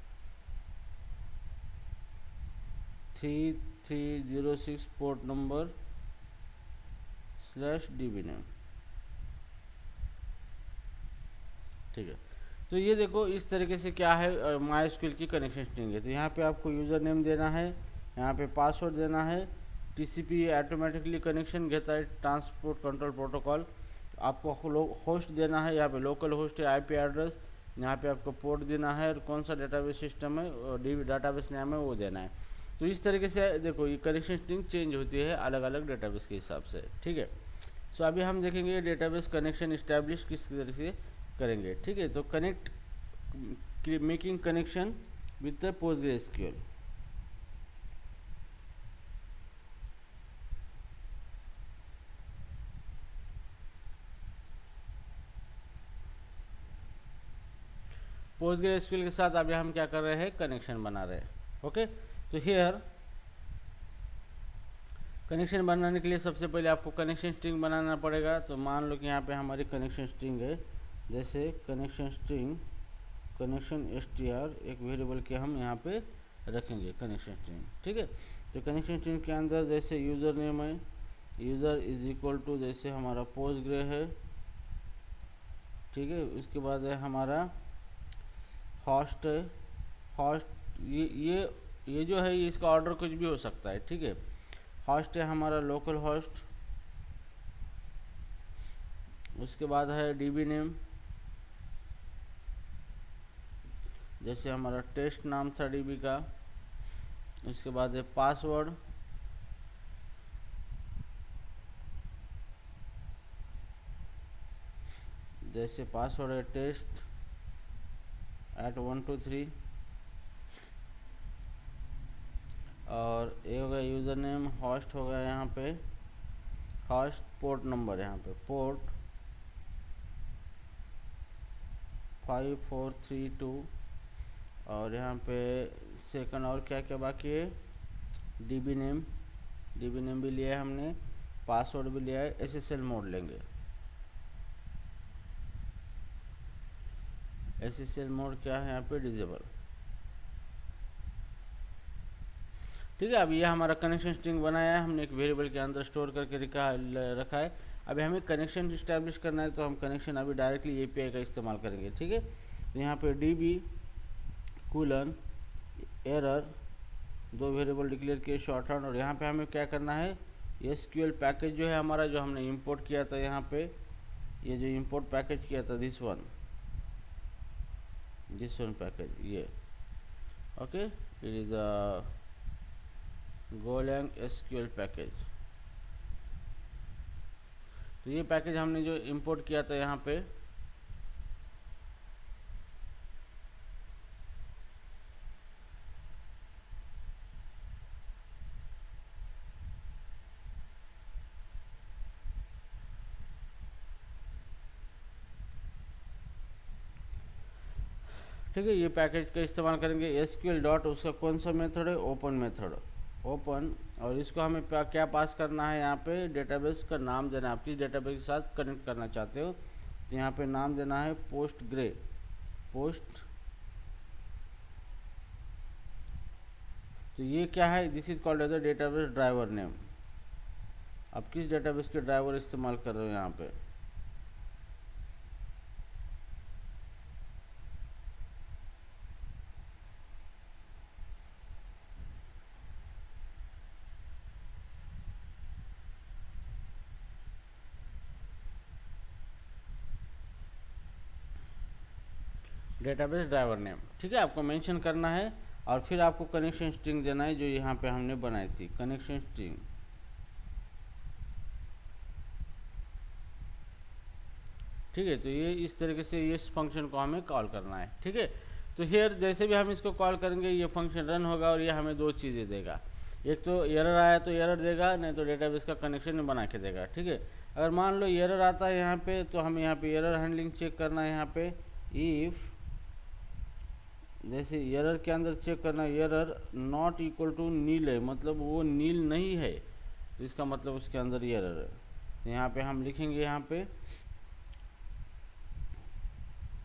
3306 port number /db name. ठीक है, तो ये देखो इस तरीके से क्या है MySQL की कनेक्शन स्ट्रिंग है। तो यहाँ पे आपको यूज़र नेम देना है, यहाँ पे पासवर्ड देना है, TCP ऑटोमेटिकली कनेक्शन घेता है, ट्रांसपोर्ट कंट्रोल प्रोटोकॉल, आपको होस्ट देना है, यहाँ पे लोकल होस्ट है, IP एड्रेस, यहाँ पे आपको पोर्ट देना है, और कौन सा डेटाबेस सिस्टम है, डाटाबेस नेम है वो देना है। तो इस तरीके से देखो ये कनेक्शन स्ट्रिंग चेंज होती है अलग अलग डेटाबेस के हिसाब से। ठीक है, सो अभी हम देखेंगे डेटाबेस कनेक्शन इस्टेब्लिश किस तरीके से करेंगे। ठीक है, तो connect making connection with the PostgreSQL। PostgreSQL के साथ अभी हम क्या कर रहे हैं, कनेक्शन बना रहे हैं। ओके, तो हियर कनेक्शन बनाने के लिए सबसे पहले आपको कनेक्शन स्ट्रिंग बनाना पड़ेगा। तो मान लो कि यहाँ पे हमारी कनेक्शन स्ट्रिंग है, जैसे कनेक्शन स्ट्रिंग कनेक्शन str एक वेरिएबल के हम यहाँ पे रखेंगे कनेक्शन स्ट्रिंग। ठीक है, तो कनेक्शन स्ट्रिंग के अंदर जैसे यूज़र नेम है, यूज़र इज इक्वल टू जैसे हमारा पोस्टग्रे है। ठीक है, उसके बाद है हमारा होस्ट है, होस्ट ये जो है इसका ऑर्डर कुछ भी हो सकता है। ठीक है, होस्ट है हमारा लोकल होस्ट। उसके बाद है डीबी नेम, जैसे हमारा टेस्ट नाम था डीबी का। उसके बाद है पासवर्ड, जैसे पासवर्ड है टेस्ट @123। और ये हो गया यूज़र नेम, होस्ट हो गया यहाँ पे होस्ट, पोर्ट नंबर यहाँ पे पोर्ट 5432। और यहाँ पे सेकंड और क्या क्या बाकी है, डीबी नेम, डीबी नेम भी लिया है हमने, पासवर्ड भी लिया है। एसएसएल मोड लेंगे, एसएसएल मोड क्या है यहाँ पे डिजेबल। ठीक है, अब ये हमारा कनेक्शन स्ट्रिंग बनाया है हमने, एक वेरिएबल के अंदर स्टोर करके रखा है। अभी हमें कनेक्शन इस्टेब्लिश करना है, तो हम कनेक्शन अभी डायरेक्टली एपीआई का इस्तेमाल करेंगे। ठीक है, तो यहाँ पे डीबी कूलन एरर, दो वेरिएबल डिक्लेयर किए शॉर्ट हैंड। और यहाँ पे हमें क्या करना है, एसक्यूएल पैकेज जो है हमारा, जो हमने इंपोर्ट किया था यहाँ पे, ये जो इंपोर्ट पैकेज किया था दिस वन पैकेज, ये okay, it is a Golang SQL package. तो ये पैकेज हमने जो इंपोर्ट किया था यहाँ पे, ठीक है, ये पैकेज का इस्तेमाल करेंगे। एसक्यूएल डॉट, उसका कौन सा मेथड है, ओपन मेथड, ओपन। और इसको हमें क्या पास करना है, यहाँ पे डेटाबेस का नाम देना है, आप किस डेटाबेस के साथ कनेक्ट करना चाहते हो। तो यहाँ पे नाम देना है पोस्टग्रे, पोस्ट। तो ये क्या है, this is called as a database driver name. आप किस डेटाबेस के ड्राइवर इस्तेमाल कर रहे हो यहाँ पे। डेटाबेस ड्राइवर नेम, ठीक है, आपको मेंशन करना है। और फिर आपको कनेक्शन स्ट्रिंग देना है, जो यहाँ पे हमने बनाई थी कनेक्शन स्ट्रिंग। ठीक है, तो ये इस तरीके से इस फंक्शन को हमें कॉल करना है। ठीक है, तो हियर जैसे भी हम इसको कॉल करेंगे, ये फंक्शन रन होगा और ये हमें दो चीज़ें देगा। एक तो एरर आया तो एरर देगा, नहीं तो डेटाबेस का कनेक्शन बना के देगा। ठीक है, अगर मान लो एरर आता है यहाँ पे, तो हमें यहाँ पे एरर हैंडलिंग चेक करना है। यहाँ पे इफ़, जैसे एरर के अंदर चेक करना, एरर नॉट इक्वल टू नील है, मतलब वो नील नहीं है, तो इसका मतलब उसके अंदर एरर है। तो यहाँ पे हम लिखेंगे, यहाँ पे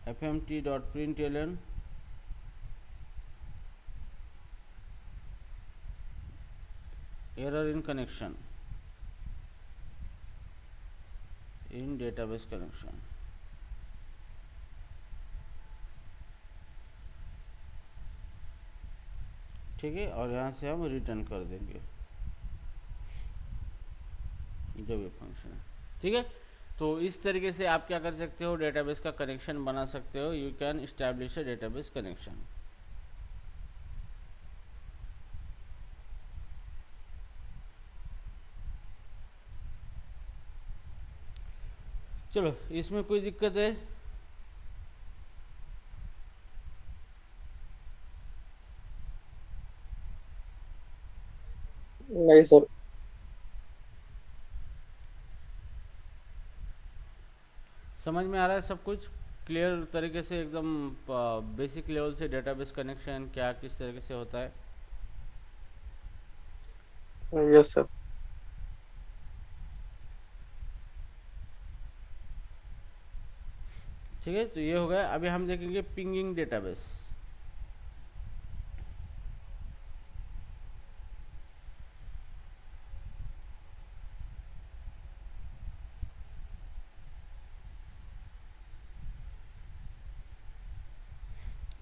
fmt.println error in connection, in database connection। ठीक है, और यहाँ से हम रिटर्न कर देंगे जो भी फंक्शन है। ठीक है, तो इस तरीके से आप क्या कर सकते हो, डेटाबेस का कनेक्शन बना सकते हो। You can establish a database connection. चलो, इसमें कोई दिक्कत है?
नहीं सर।
समझ में आ रहा है सब कुछ क्लियर तरीके से, एकदम बेसिक लेवल से डेटाबेस कनेक्शन क्या किस तरीके से होता है।
Yes sir.
ठीक है, तो ये हो गया। अभी हम देखेंगे पिंगिंग डेटाबेस।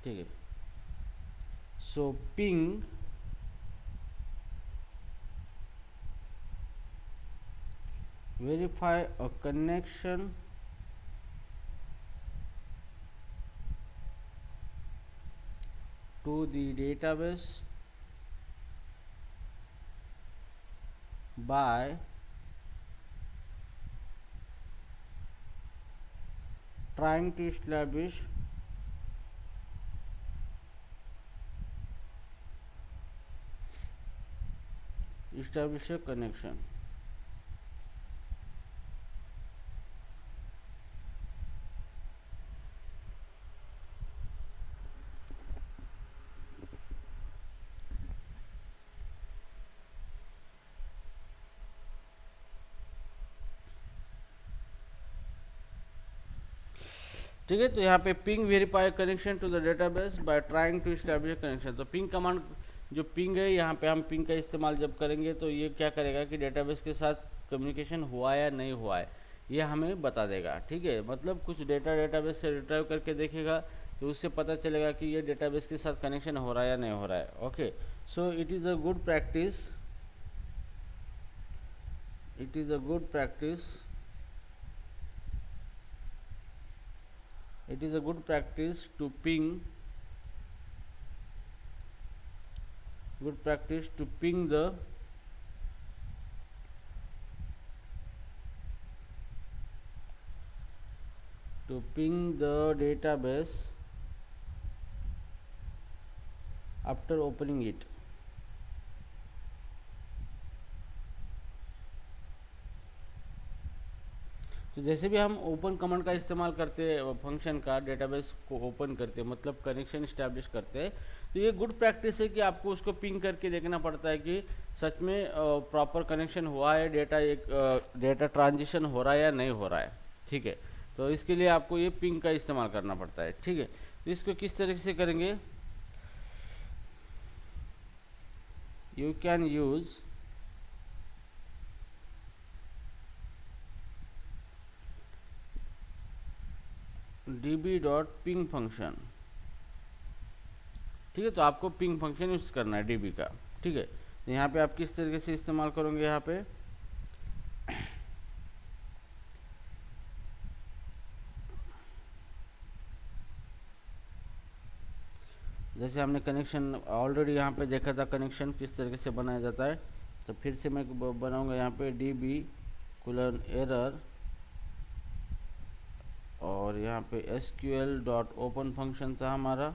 ठीक है। सो ping verify a connection to the database by trying to establish a connection. ठीक है, तो यहाँ पे ping verify connection to the database by trying to establish connection. तो पिंग कमांड जो पिंग है, यहाँ पे हम पिंग का इस्तेमाल जब करेंगे तो ये क्या करेगा कि डेटाबेस के साथ कम्युनिकेशन हुआ या नहीं हुआ है ये हमें बता देगा। ठीक है, मतलब कुछ डेटा डेटाबेस से रिट्राइव करके देखेगा तो उससे पता चलेगा कि ये डेटाबेस के साथ कनेक्शन हो रहा है या नहीं हो रहा है। Okay, so it is a good practice, it is a good practice to ping the database after opening it। तो जैसे भी हम ओपन कमांड का इस्तेमाल करते हैं फंक्शन का, डेटाबेस को ओपन करते हैं मतलब कनेक्शन इस्टेब्लिश करते हैं, तो ये गुड प्रैक्टिस है कि आपको उसको पिंग करके देखना पड़ता है कि सच में प्रॉपर कनेक्शन हुआ है, डेटा ट्रांजिशन हो रहा है या नहीं हो रहा है। ठीक है, तो इसके लिए आपको ये पिंग का इस्तेमाल करना पड़ता है। ठीक है, तो इसको किस तरीके से करेंगे, you can use db.ping function. ठीक है, तो आपको पिंग फंक्शन यूज करना है db का। ठीक है, तो यहाँ पे आप किस तरीके से इस्तेमाल करोगे, यहाँ पे जैसे हमने कनेक्शन ऑलरेडी यहाँ पे देखा था कनेक्शन किस तरीके से बनाया जाता है, तो फिर से मैं बनाऊंगा यहाँ पे db:error और यहाँ पे sql.open फंक्शन था हमारा,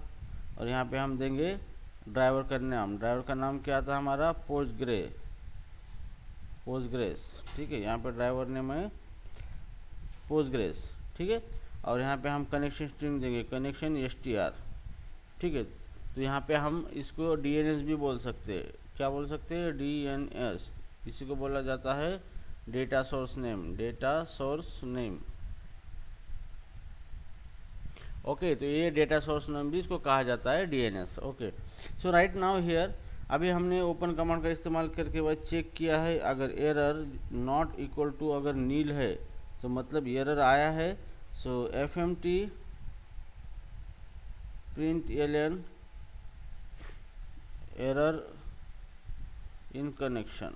और यहाँ पे हम देंगे ड्राइवर का नाम। ड्राइवर का नाम क्या था हमारा, पोस्टग्रेस। ठीक है, यहाँ पे ड्राइवर नेम है पोस्टग्रेस। ठीक है, और यहाँ पे हम कनेक्शन स्ट्रिंग देंगे कनेक्शन str। ठीक है, तो यहाँ पे हम इसको DNS भी बोल सकते हैं। क्या बोल सकते हैं, DNS। इसी को बोला जाता है डेटा सोर्स नेम। ओके, तो ये डेटा सोर्स नेम भी इसको कहा जाता है DNS। Okay, so right now here अभी हमने ओपन कमांड का इस्तेमाल करके बाद चेक किया है, अगर एरर नॉट इक्वल टू अगर नील है तो मतलब एरर आया है। सो fmt println error in connection,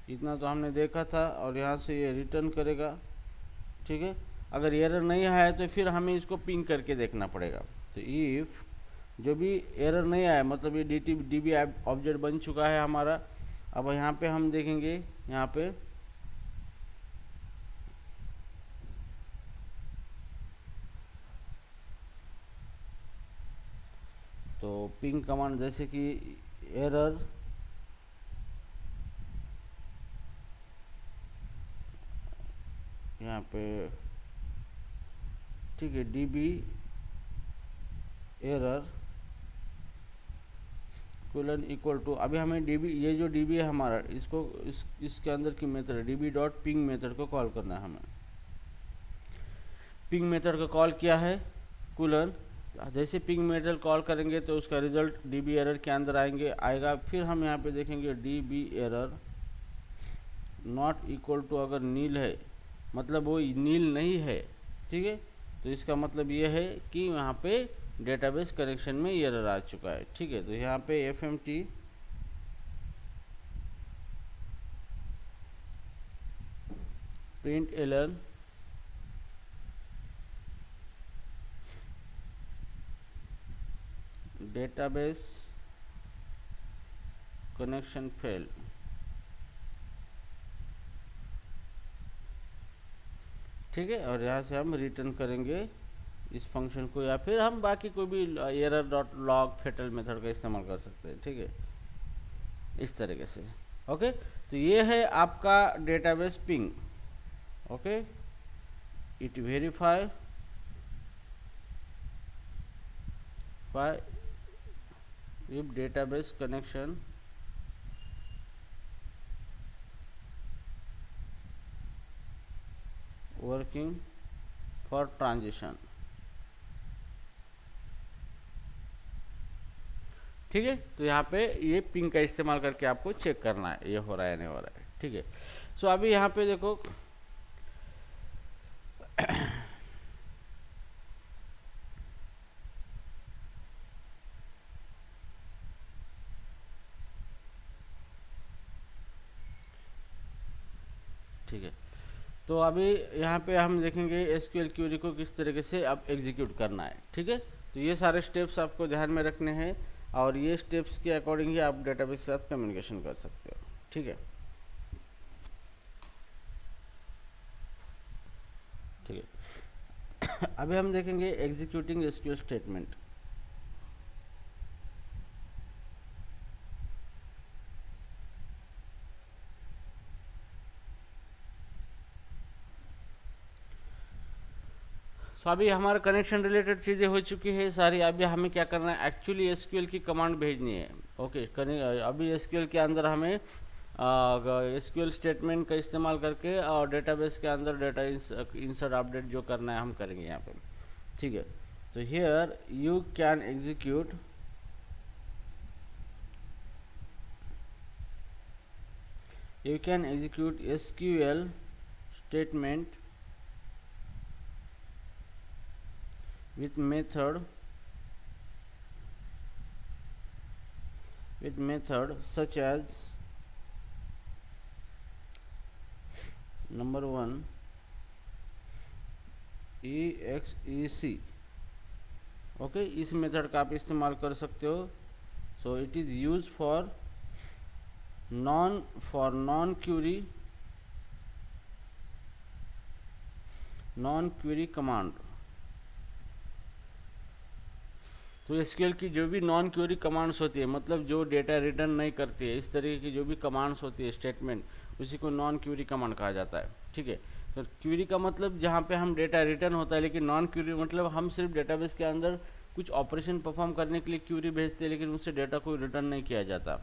इतना तो हमने देखा था और यहाँ से ये रिटर्न करेगा। ठीक है, अगर एरर नहीं आया तो फिर हमें इसको पिंग करके देखना पड़ेगा। तो इफ़ जो भी एरर नहीं आया मतलब ये डीबी ऑब्जेक्ट बन चुका है हमारा। अब यहाँ पे हम देखेंगे, यहाँ पे तो पिंग कमांड जैसे कि एरर यहाँ पे, ठीक है, db error colon equal to, अभी हमें db, ये जो db है हमारा, इसको इसके अंदर की मेथड है db.ping मेथड को कॉल करना है हमें। पिंग मेथड को कॉल किया है कोलन, जैसे पिंग मेथड कॉल करेंगे तो उसका रिजल्ट db एरर के अंदर आएगा। फिर हम यहाँ पे देखेंगे db error not equal to, अगर नील है मतलब वो नील नहीं है। ठीक है, तो इसका मतलब ये है कि यहाँ पे डेटाबेस कनेक्शन में एरर आ चुका है। ठीक है, तो यहाँ पे fmt println database connection fail. ठीक है, और यहाँ से हम रिटर्न करेंगे इस फंक्शन को, या फिर हम बाकी कोई भी error dot log fatal method का इस्तेमाल कर सकते हैं। ठीक है, इस तरीके से। ओके, तो ये है आपका database ping. Okay, it verify if database connection working for transition। ठीक है, तो यहाँ पे ये पिंग का इस्तेमाल करके आपको चेक करना है ये हो रहा है नहीं हो रहा है। ठीक है, सो अभी यहाँ पे देखो ठीक है, तो अभी यहाँ पे हम देखेंगे एसक्यूएल क्वेरी को किस तरीके से अब एग्जीक्यूट करना है। ठीक है, तो ये सारे स्टेप्स आपको ध्यान में रखने हैं, और ये स्टेप्स के अकॉर्डिंग ही आप डेटाबेस के साथ कम्युनिकेशन कर सकते हो। ठीक है, ठीक है। अभी हम देखेंगे एग्जीक्यूटिंग एसक्यूएल स्टेटमेंट। सो अभी हमारा कनेक्शन रिलेटेड चीज़ें हो चुकी है सारी। अभी हमें क्या करना है, एक्चुअली एसक्यूएल की कमांड भेजनी है। ओके, अभी एसक्यूएल के अंदर हमें एसक्यूएल स्टेटमेंट का इस्तेमाल करके और डेटाबेस के अंदर डेटा इंसर्ट अपडेट जो करना है हम करेंगे यहाँ पे। ठीक है, तो here you can execute SQL statement with method such as number 1 exec। Okay, इस मेथड का आप इस्तेमाल कर सकते हो। So it is use for non query command. तो एसक्यूएल की जो भी नॉन क्वेरी कमांड्स होती है, मतलब जो डेटा रिटर्न नहीं करती है, इस तरीके की जो भी कमांड्स होती है स्टेटमेंट, उसी को नॉन क्वेरी कमांड कहा जाता है। ठीक है, तो क्वेरी का मतलब जहाँ पे हम डेटा रिटर्न होता है, लेकिन नॉन क्वेरी मतलब हम सिर्फ डेटाबेस के अंदर कुछ ऑपरेशन परफॉर्म करने के लिए क्वेरी भेजते हैं, लेकिन उससे डेटा कोई रिटर्न नहीं किया जाता।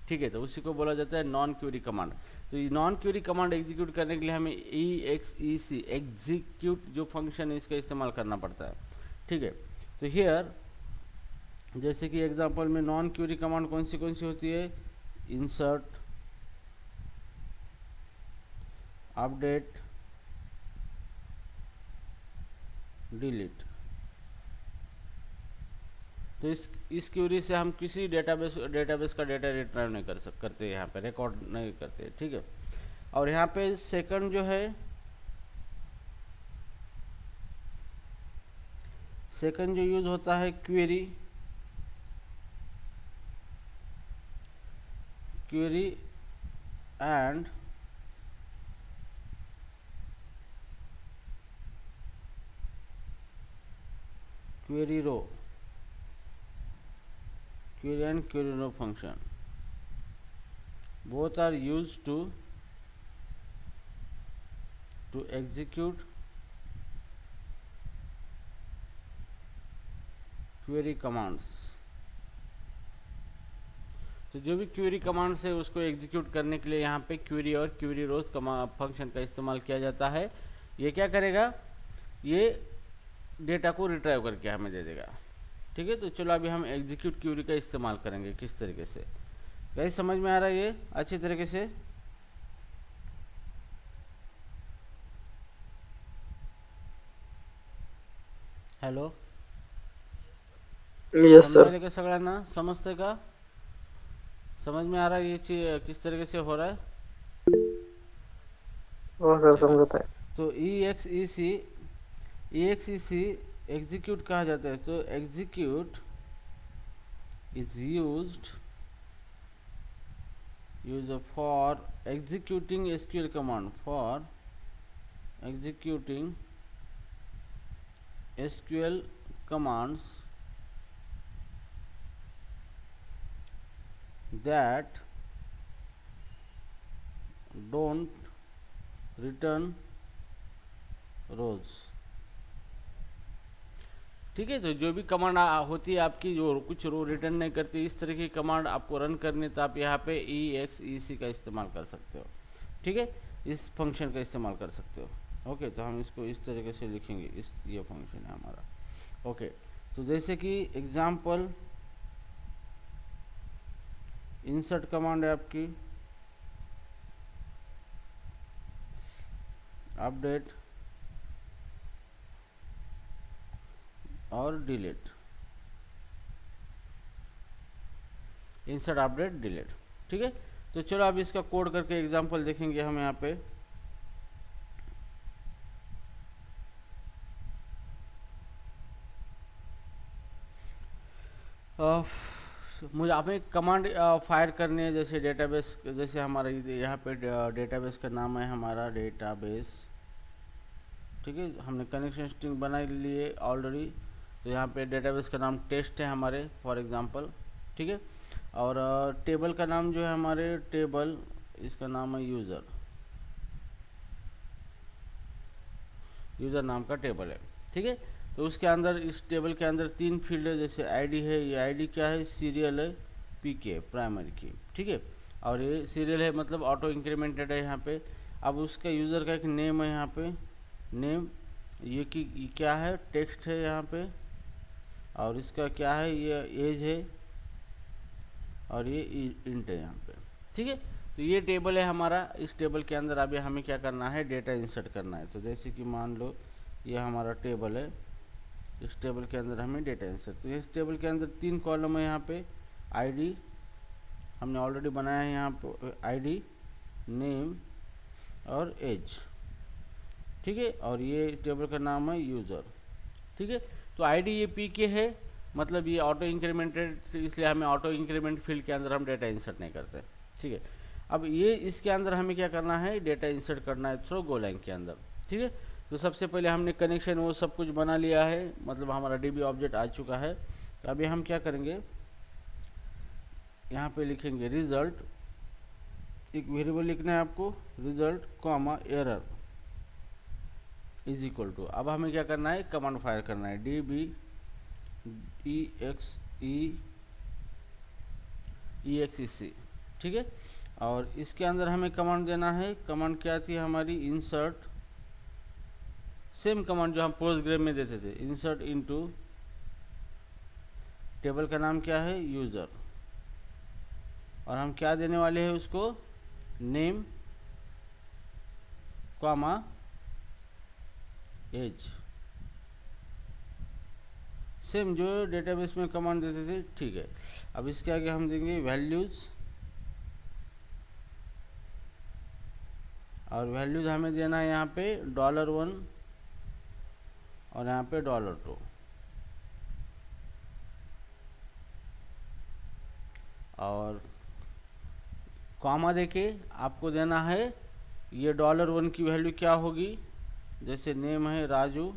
ठीक है, तो उसी को बोला जाता है नॉन क्वेरी कमांड। तो ये नॉन क्वेरी कमांड एग्जीक्यूट करने के लिए हमें EXEC एग्जीक्यूट जो फंक्शन है इसका इस्तेमाल करना पड़ता है। ठीक है, तो हियर जैसे कि एग्जांपल में नॉन क्वेरी कमांड कौन सी होती है, इंसर्ट अपडेट डिलीट। तो इस क्वेरी से हम किसी डेटाबेस का डेटा रिट्राइव नहीं करते, यहाँ पे रिकॉर्ड नहीं करते। ठीक है, और यहाँ पे सेकंड जो है, सेकंड जो यूज होता है query and query row function, both are used to execute query commands। तो जो भी क्वेरी कमांड्स है उसको एग्जीक्यूट करने के लिए यहाँ पे क्वेरी और क्वेरी रोज फंक्शन का इस्तेमाल किया जाता है। ये क्या करेगा, ये डेटा को रिट्राइव करके हमें दे देगा। ठीक है, तो चलो अभी हम एग्जीक्यूट क्वेरी का इस्तेमाल करेंगे किस तरीके से। गाइस समझ में आ रहा है ये अच्छी तरीके से? Hello,
yes sir.
समजायला का सगळ्यांना समजतंय का? समझ में आ रहा है ये चीज किस तरीके से हो रहा है?
हो सर,
चलो,
समझत आहे.
तो ई एक्स ई सी एग्जीक्यूट कहा जाता है। तो execute is use for executing SQL command, for executing SQL commands that don't return rows। ठीक है, तो जो भी कमांड होती है आपकी जो कुछ रो रिटर्न नहीं करती, इस तरह की कमांड आपको रन करनी, तो आप यहाँ पे EXEC का इस्तेमाल कर सकते हो। ठीक है, इस फंक्शन का इस्तेमाल कर सकते हो। ओके, तो हम इसको इस तरीके से लिखेंगे, इस ये फंक्शन है हमारा। ओके, तो जैसे कि एग्जाम्पल इंसर्ट कमांड है आपकी, अपडेट और डिलीट, इंसर्ट अपडेट डिलीट। ठीक है, तो चलो अब इसका कोड करके एग्जांपल देखेंगे हम यहाँ पे। मुझे हमें कमांड फायर करनी है, जैसे डेटाबेस, जैसे हमारा यहाँ पे डेटाबेस का नाम है हमारा डेटाबेस। ठीक है, हमने कनेक्शन स्ट्रिंग बना लिए ऑलरेडी, तो यहाँ पे डेटाबेस का नाम टेस्ट है हमारे फॉर एग्जांपल। ठीक है, और टेबल का नाम जो है हमारे टेबल, इसका नाम है यूज़र, यूज़र नाम का टेबल है। ठीक है, तो उसके अंदर, इस टेबल के अंदर 3 फील्ड है, जैसे आईडी है, ये आईडी क्या है, सीरियल है, पीके प्राइमरी की। ठीक है, और ये सीरियल है मतलब ऑटो इंक्रीमेंटेड है यहाँ पे। अब उसका यूज़र का एक नेम है यहाँ पे, नेम, ये क्या है, टेक्स्ट है यहाँ पे, और इसका क्या है, ये एज है, और ये इंट है यहाँ पे। ठीक है, तो ये टेबल है हमारा। इस टेबल के अंदर अभी हमें क्या करना है, डेटा इंसर्ट करना है। तो जैसे कि मान लो ये हमारा टेबल है, इस टेबल के अंदर हमें डेटा इंसर्ट, तो इस टेबल के अंदर 3 कॉलम है यहाँ पे। आईडी हमने ऑलरेडी बनाया है यहाँ पे, आईडी, नेम और एज। ठीक है, और ये टेबल का नाम है यूज़र। ठीक है, तो आईडी ये पीके है, मतलब ये ऑटो इंक्रीमेंटेड, इसलिए हमें ऑटो इंक्रीमेंट फील्ड के अंदर हम डेटा इंसर्ट नहीं करते। ठीक है, अब ये इसके अंदर हमें क्या करना है, डेटा इंसर्ट करना है थ्रू गोलैंग के अंदर। ठीक है, तो सबसे पहले हमने कनेक्शन वो सब कुछ बना लिया है, मतलब हमारा डीबी ऑब्जेक्ट आ चुका है। तो अभी हम क्या करेंगे, यहाँ पे लिखेंगे रिजल्ट, एक वेरिएबल लिखना है आपको, result comma error is equal to, अब हमें क्या करना है, कमांड फायर करना है, EXEC। ठीक है, और इसके अंदर हमें कमांड देना है, कमांड क्या थी हमारी, इंसर्ट, सेम कमांड जो हम पोस्टग्रेम में देते थे, इंसर्ट इनटू, टेबल का नाम क्या है, यूज़र, और हम क्या देने वाले हैं उसको, नेम कॉमा एज, सेम जो डेटाबेस में कमांड देते थे। ठीक है, अब इसके आगे हम देंगे वैल्यूज़, और वैल्यूज़ हमें देना है यहाँ पे $1 और यहाँ पे $2, और कॉमा देके आपको देना है, ये $1 की वैल्यू क्या होगी, जैसे नेम है राजू,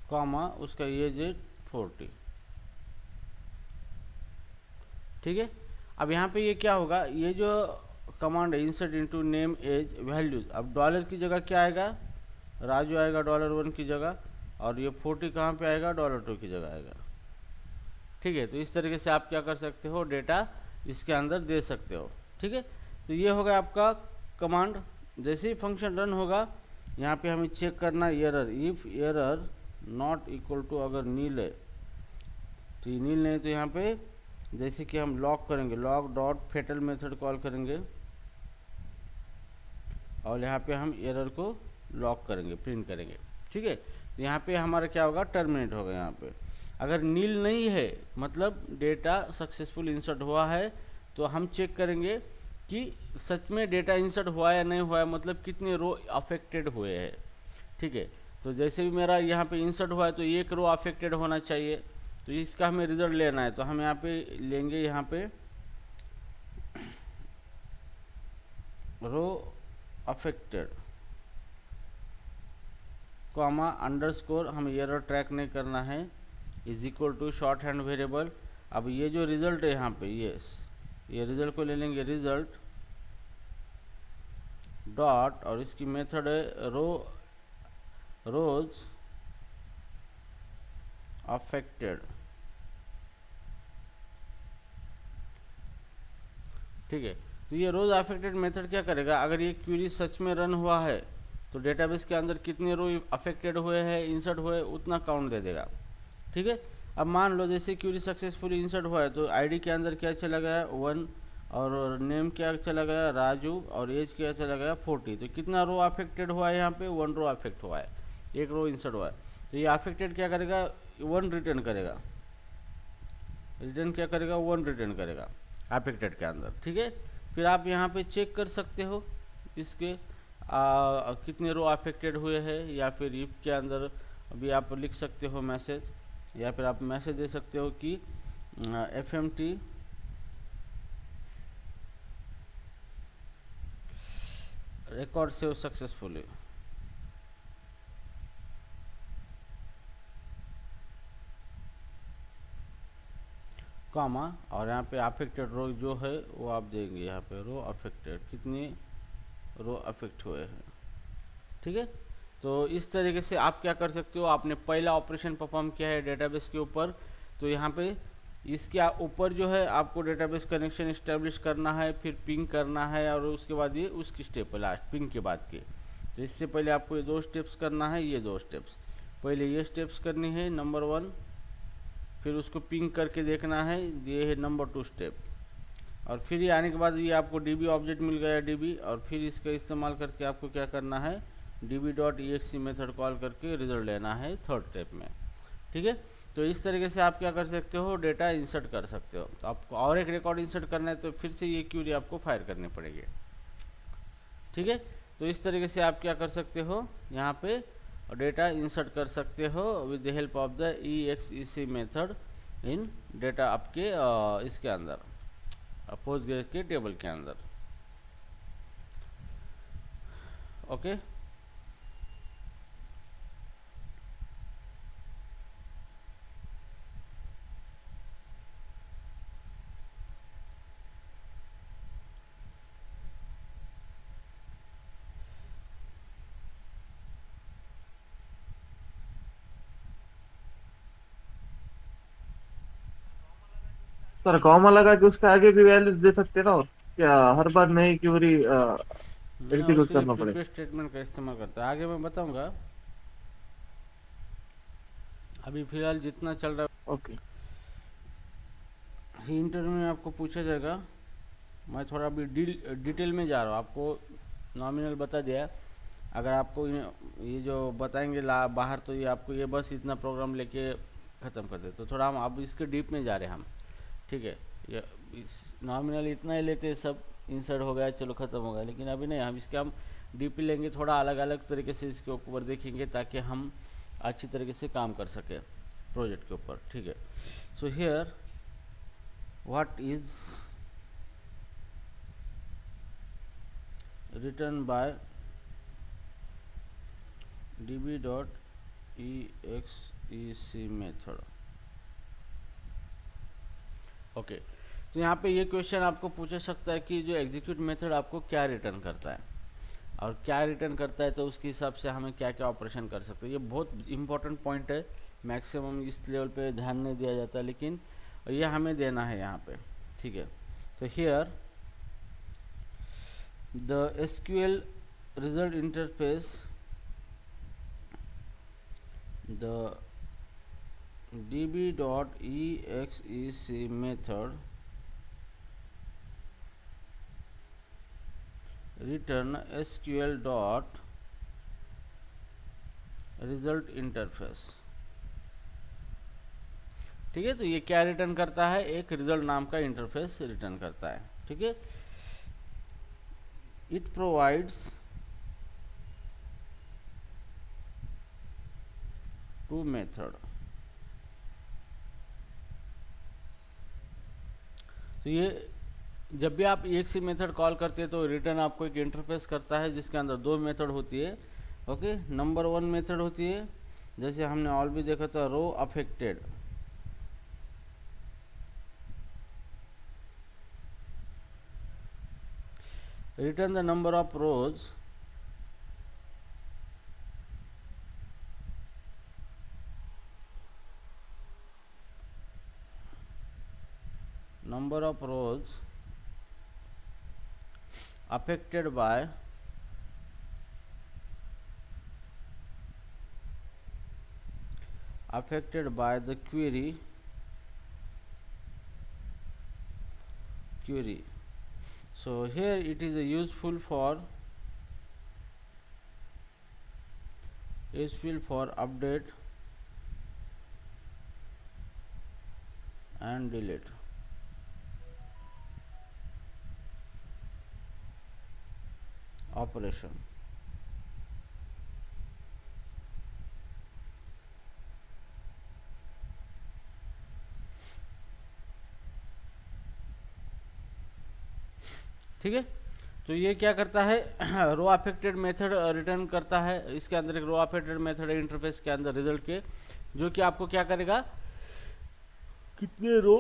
कॉमा उसका एज है 40। ठीक है, अब यहाँ पे ये क्या होगा, ये जो कमांड है insert into name as values, अब डॉलर की जगह क्या आएगा, राजू आएगा $1 की जगह, और ये 40 कहाँ पे आएगा, $2 की जगह आएगा। ठीक है, तो इस तरीके से आप क्या कर सकते हो, डेटा इसके अंदर दे सकते हो। ठीक है, तो ये होगा आपका कमांड। जैसे ही फंक्शन रन होगा, यहाँ पे हमें चेक करना error, if error not equal to, अगर नील है तो ये नील नहीं, तो यहाँ पे जैसे कि हम लॉक करेंगे, log dot fatal method call करेंगे, और यहाँ पे हम एरर को लॉक करेंगे, प्रिंट करेंगे। ठीक है, तो यहाँ पे हमारा क्या होगा, टर्मिनेट होगा यहाँ पे। अगर नील नहीं है मतलब डेटा सक्सेसफुल इंसर्ट हुआ है, तो हम चेक करेंगे कि सच में डेटा इंसर्ट हुआ या नहीं हुआ है, मतलब कितने रो अफेक्टेड हुए हैं। ठीक है, तो जैसे भी मेरा यहाँ पे इंसर्ट हुआ है तो एक रो अफेक्टेड होना चाहिए, तो इसका हमें रिजल्ट लेना है। तो हम यहाँ पे लेंगे, यहाँ पे रो अफेक्टेड कॉमा अंडरस्कोर, हमें एरर ट्रैक नहीं करना है, is equal to short hand variable. अब ये जो रिजल्ट है यहाँ पे, ये रिजल्ट को ले लेंगे, रिजल्ट डॉट, और इसकी मेथड है रोज अफेक्टेड। ठीक है, तो ये रोज अफेक्टेड मेथड क्या करेगा, अगर ये क्वेरी सच में रन हुआ है तो डेटाबेस के अंदर कितने रो अफेक्टेड हुए हैं, इंसर्ट हुए, उतना काउंट दे देगा। ठीक है, अब मान लो जैसे क्वेरी सक्सेसफुली इंसर्ट हुआ है तो आईडी के अंदर क्या चला गया 1, और नेम क्या चला गया राजू, और एज क्या चला गया 40। तो कितना रो अफेक्टेड हुआ है, यहाँ पे 1 रो अफेक्ट हुआ है, एक रो इंसर्ट हुआ है। तो ये अफेक्टेड क्या करेगा, 1 रिटर्न करेगा, क्या करेगा 1 रिटर्न करेगा अफेक्टेड के अंदर। ठीक है, फिर आप यहाँ पे चेक कर सकते हो इसके कितने रो अफेक्टेड हुए हैं, या फिर इफ के अंदर अभी आप लिख सकते हो मैसेज, या फिर आप मैसेज दे सकते हो कि FMT record save successfully, comma, और यहाँ पे अफेक्टेड रो जो है वो आप देंगे, यहाँ पे रो अफेक्टेड कितनी रो अफेक्ट हुए हैं। ठीक है, तो इस तरीके से आप क्या कर सकते हो, आपने पहला ऑपरेशन परफॉर्म किया है डेटाबेस के ऊपर, तो यहाँ पे इसके ऊपर जो है आपको डेटाबेस कनेक्शन इस्टेब्लिश करना है, फिर पिंग करना है, और उसके बाद ये उसकी स्टेप है लास्ट पिंग के बाद के। तो इससे पहले आपको ये 2 स्टेप्स करना है, ये 2 स्टेप्स, पहले ये स्टेप्स करनी है नंबर 1, फिर उसको पिंग करके देखना है, ये है नंबर 2 स्टेप, और फिर ये आने के बाद ये आपको DB ऑब्जेक्ट मिल गया DB, और फिर इसका इस्तेमाल करके आपको क्या करना है, db.exe मेथड कॉल करके रिजल्ट लेना है 3rd स्टेप में। ठीक है, तो इस तरीके से आप क्या कर सकते हो, डेटा इंसर्ट कर सकते हो। तो आपको और एक रिकॉर्ड इंसर्ट करना है तो फिर से ये क्यूरी आपको फायर करनी पड़ेगी। ठीक है, तो इस तरीके से आप क्या कर सकते हो, यहाँ पे डेटा इंसर्ट कर सकते हो with the help of the EXEC method in data आपके इसके अंदर पोस्टग्रेस के टेबल के अंदर। ओके,
सर कॉमा लगा के उसके आगे भी वैल्यूज दे सकते हैं ना, और क्या हर बार नई क्यूरी
मैं
एग्जीक्यूट
उसके लिए
करना पड़ेगा?
प्रीपेड स्टेटमेंट का इस्तेमाल करता है, आगे मैं बताऊंगा। अभी फिलहाल जितना चल रहा
ओके।
है इंटरव्यू में आपको पूछा जाएगा, मैं थोड़ा अभी डिटेल में जा रहा हूँ, आपको नॉमिनल बता दिया। अगर आपको ये जो बताएंगे बाहर, तो ये आपको ये बस इतना प्रोग्राम लेके ख़त्म कर दे, तो थोड़ा हम अब इसके डीप में जा रहे हैं हम। ठीक है, ये नॉमिनल इतना ही लेते सब, इंसर्ट हो गया चलो ख़त्म हो गया, लेकिन अभी नहीं, हम इसके हम डीप लेंगे, थोड़ा अलग अलग तरीके से इसके ऊपर देखेंगे ताकि हम अच्छी तरीके से काम कर सकें प्रोजेक्ट के ऊपर। ठीक है, so here what is return by db.exe method. Okay, तो यहाँ पे ये क्वेश्चन आपको पूछा सकता है कि जो एग्जीक्यूट मेथड आपको क्या रिटर्न करता है, और क्या रिटर्न करता है तो उसके हिसाब से हमें क्या क्या ऑपरेशन कर सकते हैं। ये बहुत इंपॉर्टेंट पॉइंट है, मैक्सिमम इस लेवल पे ध्यान नहीं दिया जाता, लेकिन ये हमें देना है यहाँ पे। ठीक है, तो here the SQL result interface, the db.exe method return SQL dot result interface। ठीक है, तो ये क्या रिटर्न करता है, एक रिजल्ट नाम का इंटरफेस रिटर्न करता है। ठीक है, इट प्रोवाइड्स टू मेथड। तो ये जब भी आप एक सी मेथड कॉल करते हैं तो रिटर्न आपको एक इंटरफेस करता है जिसके अंदर दो मेथड होती है। ओके, नंबर वन मेथड होती है, जैसे हमने ऑल भी देखा था, row affected. Return the number of rows number of rows affected by the query So here it is useful for update and delete. Operation. ठीक है, तो ये क्या करता है, रो अफेक्टेड मेथड रिटर्न करता है। इसके अंदर एक रो अफेक्टेड मेथड है इंटरफेस के अंदर रिजल्ट के, जो कि आपको क्या करेगा, कितने रो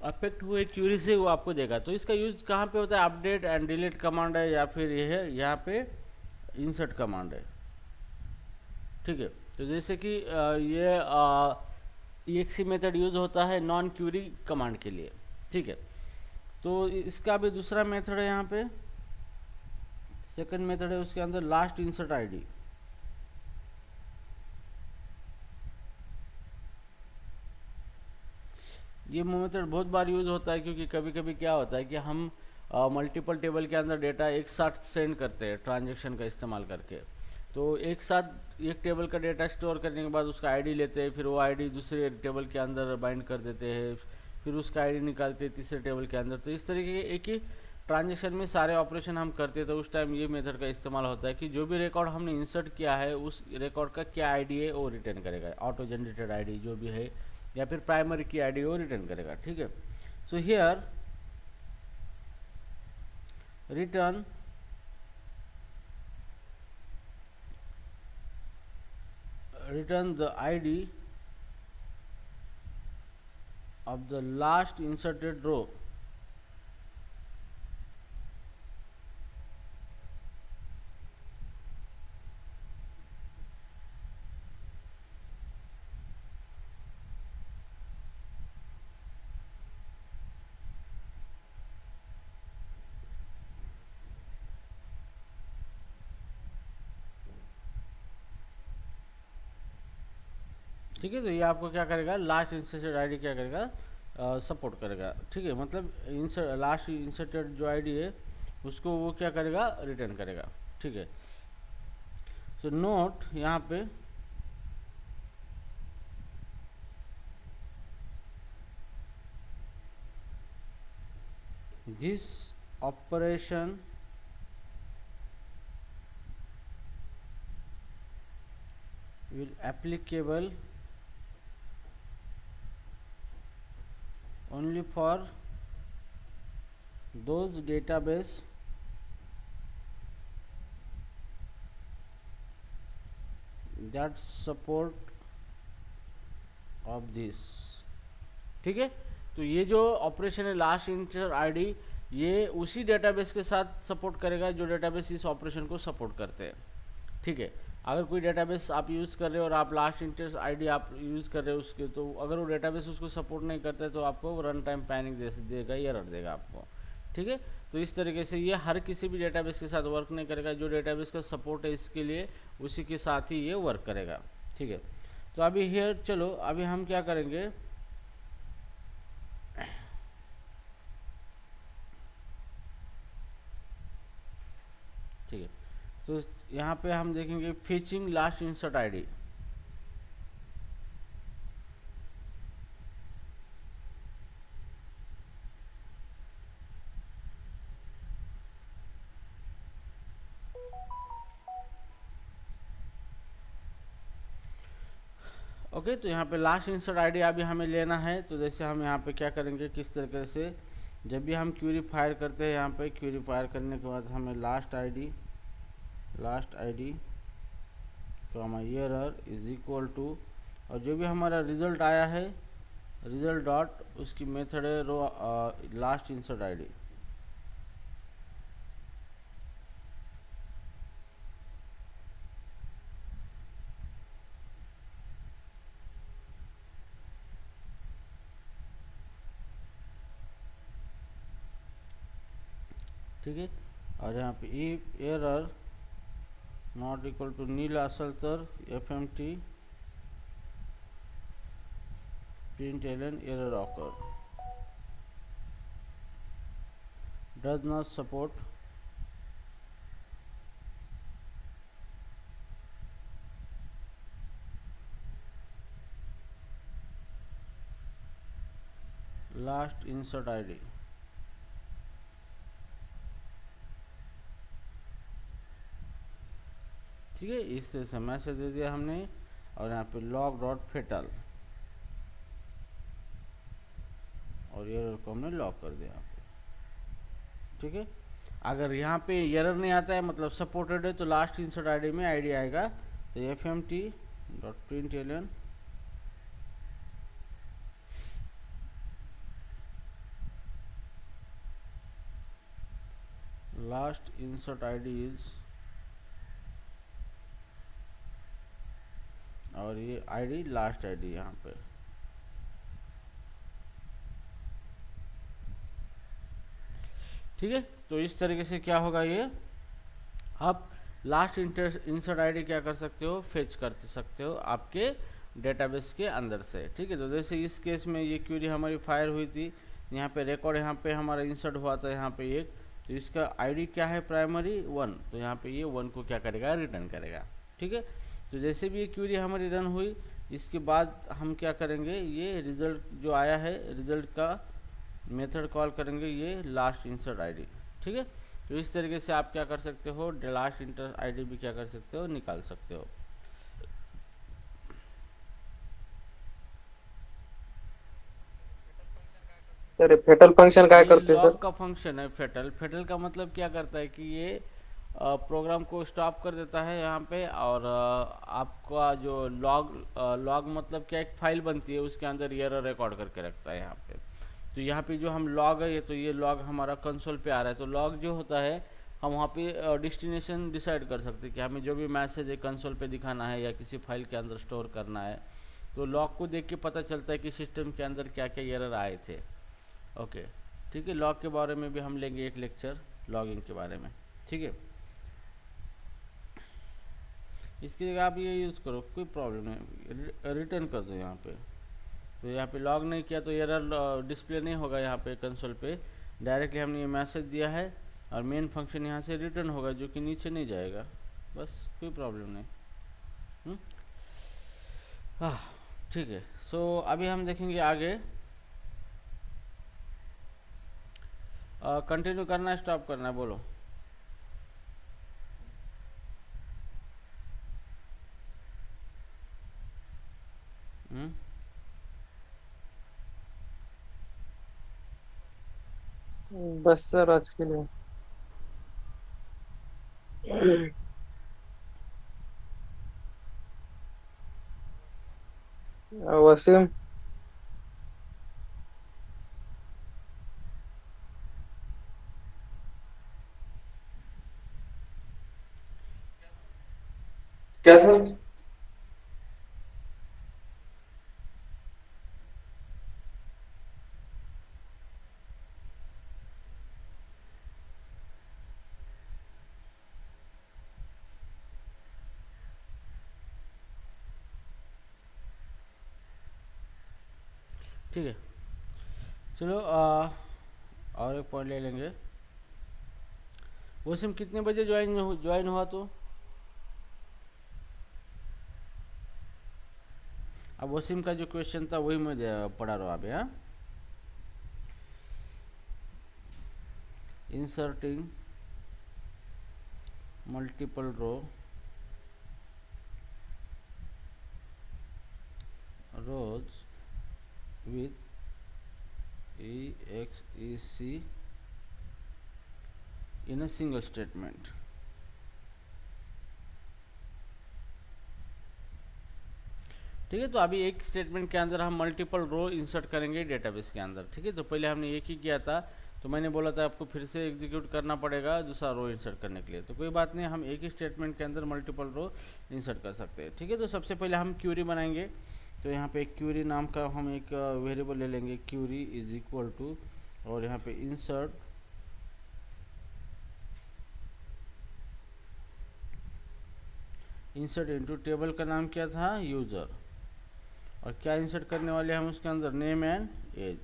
अफेक्ट हुए क्यूरी से वो आपको देगा। तो इसका यूज कहाँ पे होता है, अपडेट एंड डिलीट कमांड है, या फिर ये है यहाँ पे इंसर्ट कमांड है। ठीक है, तो जैसे कि ये EXE मेथड यूज होता है नॉन क्यूरी कमांड के लिए। ठीक है, तो इसका भी दूसरा मेथड है, यहाँ पे सेकंड मेथड है, उसके अंदर लास्ट इंसर्ट आईडी। ये मेथड बहुत बार यूज होता है, क्योंकि कभी कभी क्या होता है कि हम मल्टीपल टेबल के अंदर डेटा एक साथ सेंड करते हैं ट्रांजैक्शन का इस्तेमाल करके। तो एक साथ एक टेबल का डेटा स्टोर करने के बाद उसका आईडी लेते हैं, फिर वो आईडी दूसरे टेबल के अंदर बाइंड कर देते हैं, फिर उसका आईडी निकालते हैं तीसरे टेबल के अंदर। तो इस तरीके के एक ही ट्रांजैक्शन में सारे ऑपरेशन हम करते हैं, तो उस टाइम ये मेथड का इस्तेमाल होता है कि जो भी रिकॉर्ड हमने इंसर्ट किया है उस रिकॉर्ड का क्या आईडी है वो रिटर्न करेगा, ऑटो जनरेटेड आईडी जो भी है, या फिर प्राइमरी की आईडी वो रिटर्न करेगा। ठीक है, so here return the ID of the last inserted row ठीक है, तो ये आपको क्या करेगा, लास्ट इंसर्टेड आईडी क्या करेगा, सपोर्ट करेगा। ठीक है, मतलब लास्ट इंसर्टेड जो आईडी है उसको वो क्या करेगा, रिटर्न करेगा। ठीक है, सो नोट यहाँ पे this operation will applicable only for those database that support of this। ठीक है, तो ये जो ऑपरेशन है लास्ट इंटर आईडी, ये उसी डेटाबेस के साथ सपोर्ट करेगा जो डेटाबेस इस ऑपरेशन को सपोर्ट करते हैं। ठीक है, अगर कोई डेटाबेस आप यूज़ कर रहे हो और आप लास्ट इंटरेस्ट आईडी आप यूज़ कर रहे हो उसके, तो अगर वो डेटाबेस उसको सपोर्ट नहीं करता है तो आपको रन टाइम पैनिक देगा, एरर देगा आपको। ठीक है, तो इस तरीके से ये हर किसी भी डेटाबेस के साथ वर्क नहीं करेगा, जो डेटाबेस का सपोर्ट है इसके लिए उसी के साथ ही ये वर्क करेगा। ठीक है, तो अभी हियर चलो अभी हम क्या करेंगे, ठीक है, तो यहाँ पे हम देखेंगे fetching last insert ID. Okay, तो यहाँ पे लास्ट इंसर्ट आईडी अभी हमें लेना है। तो जैसे हम यहाँ पे क्या करेंगे, किस तरीके से जब भी हम क्यूरी फायर करते हैं, यहाँ पे क्यूरी फायर करने के बाद हमें last ID comma error is equal to, और जो भी हमारा रिजल्ट आया है रिजल्ट डॉट उसकी मेथड है रो लास्ट इंसर्ट आईडी। ठीक है, और यहाँ पे if error not equal to nil असल तर fmt println error occur does not support last insert id। ठीक है, इस तरह से मैसेज दे दिया हमने, और यहाँ पे log डॉट फेटल, और एरर को हमने लॉक कर दिया यहाँ पे। ठीक है, अगर यहाँ पे एरर नहीं आता है मतलब सपोर्टेड है, तो लास्ट इंसर्ट आईडी में आईडी आएगा, तो fmt dot println last insert ID is, और ये आईडी लास्ट आईडी यहाँ पे। ठीक है, तो इस तरीके से क्या होगा, ये आप लास्ट इंसर्ट आईडी क्या कर सकते हो, फेच कर सकते हो आपके डेटाबेस के अंदर से। ठीक है, तो जैसे इस केस में ये क्यूरी हमारी फायर हुई थी, यहाँ पे रिकॉर्ड यहाँ पे हमारा इंसर्ट हुआ था यहाँ पे एक, तो इसका आईडी क्या है प्राइमरी 1, तो यहाँ पे ये 1 को क्या करेगा, रिटर्न करेगा। ठीक है, तो जैसे भी ये क्यूरी हमारी रन हुई, इसके बाद हम क्या करेंगे, ये रिजल्ट जो आया है रिजल्ट का मेथड कॉल करेंगे ये लास्ट इंसर्ट आईडी। ठीक है, तो इस तरीके से आप क्या कर सकते हो, लास्ट इंसर्ट आईडी भी क्या कर सकते हो, निकाल सकते हो।
सर फेटल फंक्शन काय करते सर?
लॉग का फंक्शन है फेटल। फेटल का मतलब क्या करता है कि ये प्रोग्राम को स्टॉप कर देता है यहाँ पे, और आपका जो लॉग मतलब क्या, एक फाइल बनती है उसके अंदर एरर रिकॉर्ड करके रखता है यहाँ पे। तो यहाँ पे जो हम लॉग है, ये तो ये लॉग हमारा कंसोल पे आ रहा है, तो लॉग जो होता है हम वहाँ पे डेस्टिनेशन डिसाइड कर सकते हैं कि हमें जो भी मैसेज है कंसोल पे दिखाना है या किसी फाइल के अंदर स्टोर करना है। तो लॉग को देख के पता चलता है कि सिस्टम के अंदर क्या क्या एरर आए थे। ओके, ठीक है, लॉग के बारे में भी हम लेंगे एक लेक्चर, लॉगिंग के बारे में। ठीक है, इसकी जगह आप ये यूज़ करो, कोई प्रॉब्लम नहीं, रिटर्न कर दो यहाँ पे। तो यहाँ पे लॉग नहीं किया तो एरर डिस्प्ले नहीं होगा यहाँ पे कंसोल पे, डायरेक्टली हमने ये मैसेज दिया है, और मेन फंक्शन यहाँ से रिटर्न होगा जो कि नीचे नहीं जाएगा, बस कोई प्रॉब्लम नहीं। हाँ, ठीक है, सो अभी हम देखेंगे आगे, कंटिन्यू करना है स्टॉप करना है, बोलो।
बस सर आज के लिए। वसीम
क्या सर?
ठीक है, चलो और एक पॉइंट ले लेंगे। वसीम कितने बजे ज्वाइन हुआ तो? अब वसीम का जो क्वेश्चन था वही मैं पढ़ा रहा हूँ अभी। हाँ, inserting multiple row rows with exec in a single statement। ठीक है, तो अभी एक स्टेटमेंट के अंदर हम मल्टीपल रो इंसर्ट करेंगे डेटाबेस के अंदर। ठीक है, तो पहले हमने एक ही किया था, तो मैंने बोला था आपको फिर से एग्जीक्यूट करना पड़ेगा दूसरा रो इंसर्ट करने के लिए। तो कोई बात नहीं, हम एक ही स्टेटमेंट के अंदर मल्टीपल रो इंसर्ट कर सकते हैं। ठीक है, तो सबसे पहले हम क्यूरी बनाएंगे। तो यहाँ पे एक क्यूरी नाम का हम एक वेरिएबल ले लेंगे, क्यूरी इज इक्वल टू, और यहाँ पे इंसर्ट इनटू टेबल का नाम क्या था, यूजर, और क्या इंसर्ट करने वाले हम उसके अंदर, नेम एंड एज।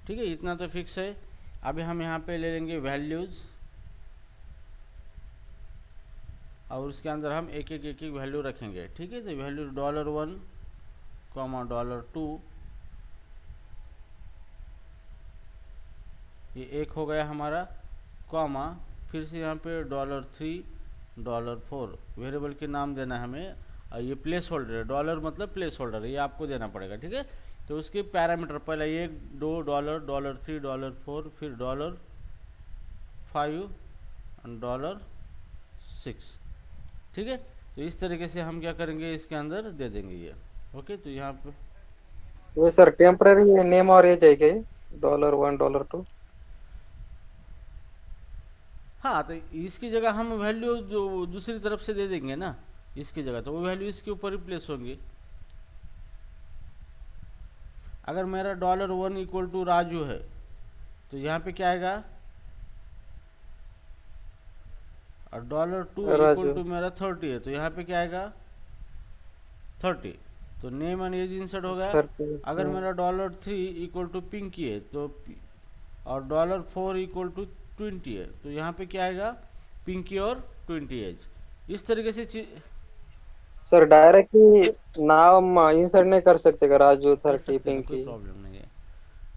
ठीक है, इतना तो फिक्स है। अभी हम यहाँ पे ले लेंगे वैल्यूज, और उसके अंदर हम एक एक वैल्यू रखेंगे। ठीक है, तो वैल्यू $1 कॉमा $2, ये एक हो गया हमारा, कॉमा फिर से यहाँ पे $3 $4 वेरिएबल के नाम देना है हमें, और ये प्लेस होल्डर है, डॉलर मतलब प्लेस होल्डर है, ये आपको देना पड़ेगा। ठीक है, तो उसके पैरामीटर पहले $1 $3 $4, फिर $5 और $6। ठीक है, तो इस तरीके से हम क्या करेंगे, इसके अंदर दे देंगे ये। ओके, तो यहाँ पे
ये सर टेम्पररी नेम और एज है क्या, $1 $2?
हाँ, तो इसकी जगह हम वैल्यू जो दूसरी तरफ से दे देंगे ना इसकी जगह, तो वो वैल्यू इसके ऊपर रिप्लेस होंगी। अगर मेरा $1 इक्वल टू राजू है, तो यहाँ पे क्या आएगा, और $2 इक्वल टू मेरा 30 है, तो यहाँ पे क्या आएगा, 30। तो नेम एंड एज इंसर्ट हो गया। अगर मेरा $3 इक्वल टू पिंकी है, तो और $4 इक्वल टू 20 है, तो यहाँ पे क्या आएगा, पिंकी और 20 एज। इस तरीके से
सर डायरेक्टली नाम इंसर्ट नहीं कर सकते क्या, राजू 30 पिंकी?
कोई प्रॉब्लम नहीं है,